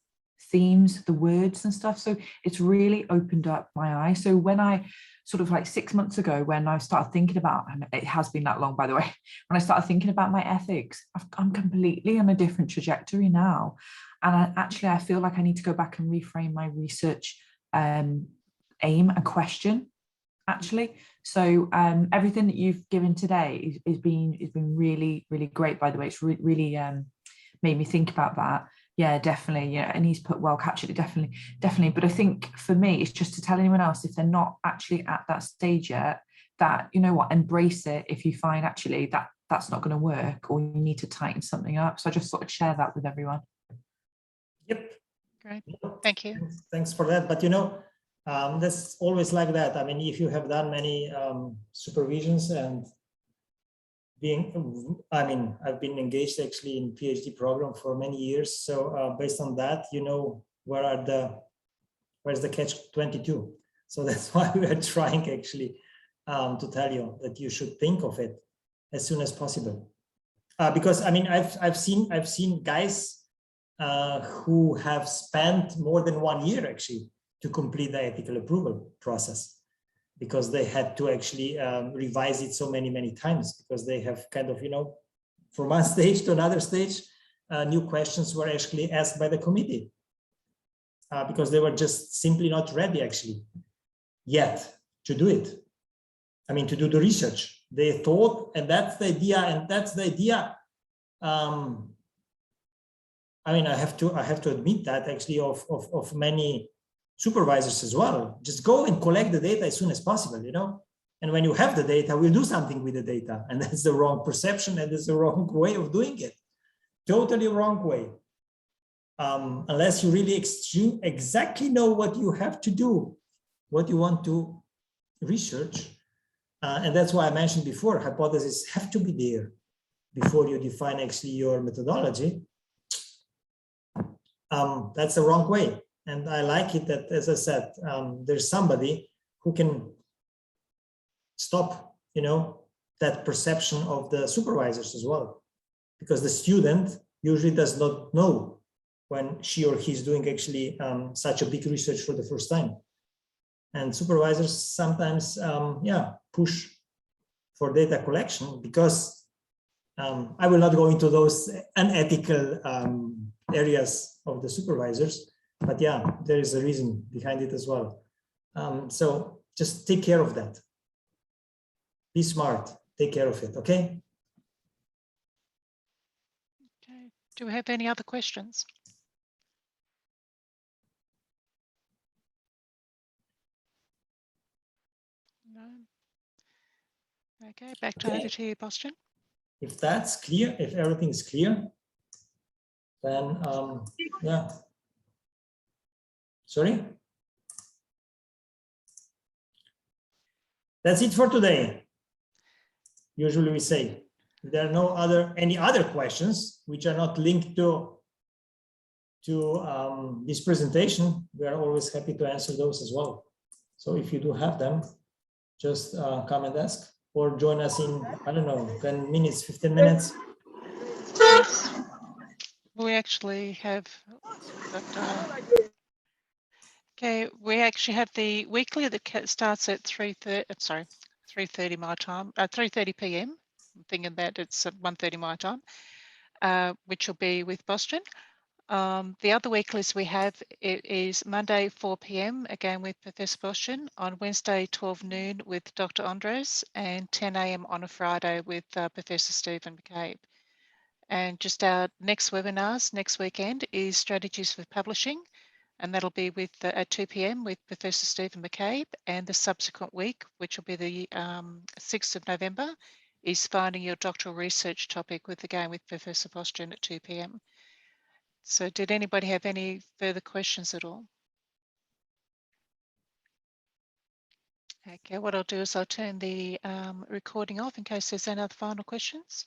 themes, the words and stuff. So it's really opened up my eyes. So when I sort of like 6 months ago, when I started thinking about, and it has been that long, by the way, when I started thinking about my ethics, I'm completely on a different trajectory now. And I feel like I need to go back and reframe my research aim and question, actually. So everything that you've given today has been really, really great, by the way. It's really made me think about that. Yeah, definitely. Yeah, and he's put well captured it, definitely. But I think for me, it's just to tell anyone else, if they're not actually at that stage yet, that, you know what, embrace it if you find actually that's not going to work, or you need to tighten something up. So I just thought I'd share that with everyone.
Yep.
Great. Thank you.
Thanks for that. But you know, that's always like that. I mean, if you have done many supervisions and I've been engaged actually in PhD program for many years. So based on that, you know, where's the catch-22? So that's why we are trying actually to tell you that you should think of it as soon as possible. Because I mean, I've seen guys who have spent more than 1 year actually to complete the ethical approval process, because they had to actually revise it so many times, because they have kind of, you know, from one stage to another stage, new questions were actually asked by the committee because they were just simply not ready actually yet to do it. I mean, to do the research. They thought, and that's the idea, I mean, I have to admit that actually of many supervisors as well. Just go and collect the data as soon as possible, you know. And when you have the data, we'll do something with the data. And that's the wrong perception, and it's the wrong way of doing it. Totally wrong way. Unless you really exactly know what you have to do, what you want to research. And that's why I mentioned before, hypotheses have to be there before you define actually your methodology. That's the wrong way. And I like it that, as I said, there's somebody who can stop, you know, that perception of the supervisors as well, because the student usually does not know when she or he is doing actually such a big research for the first time. And supervisors sometimes, push for data collection, because I will not go into those unethical areas of the supervisors, but yeah, there is a reason behind it as well. So just take care of that. Be smart, take care of it, okay?
Do we have any other questions? No. Okay, back to over to you, Boston.
If that's clear, if everything's clear, then yeah. Sorry. That's it for today. Usually we say, if there are no any other questions which are not linked to this presentation, we are always happy to answer those as well. So if you do have them, just come and ask, or join us in, I don't know, 10 minutes, 15 minutes.
Yes. We actually have, okay, we actually have the weekly that starts at 3:30 my time, 3:30 p.m. I'm thinking that it's 1:30 my time, which will be with Boston. The other weeklies we have, it is Monday 4 p.m. again with Professor Boston, on Wednesday 12 noon with Dr. Andres, and 10 a.m. on a Friday with Professor Stephen McCabe. And just our next webinars next weekend is Strategies for Publishing, and that'll be with at 2 p.m. with Professor Stephen McCabe, and the subsequent week, which will be the 6th of November, is Finding Your Doctoral Research Topic with again with Professor Boston at 2 p.m. So did anybody have any further questions at all? Okay, what I'll do is I'll turn the recording off in case there's any other final questions.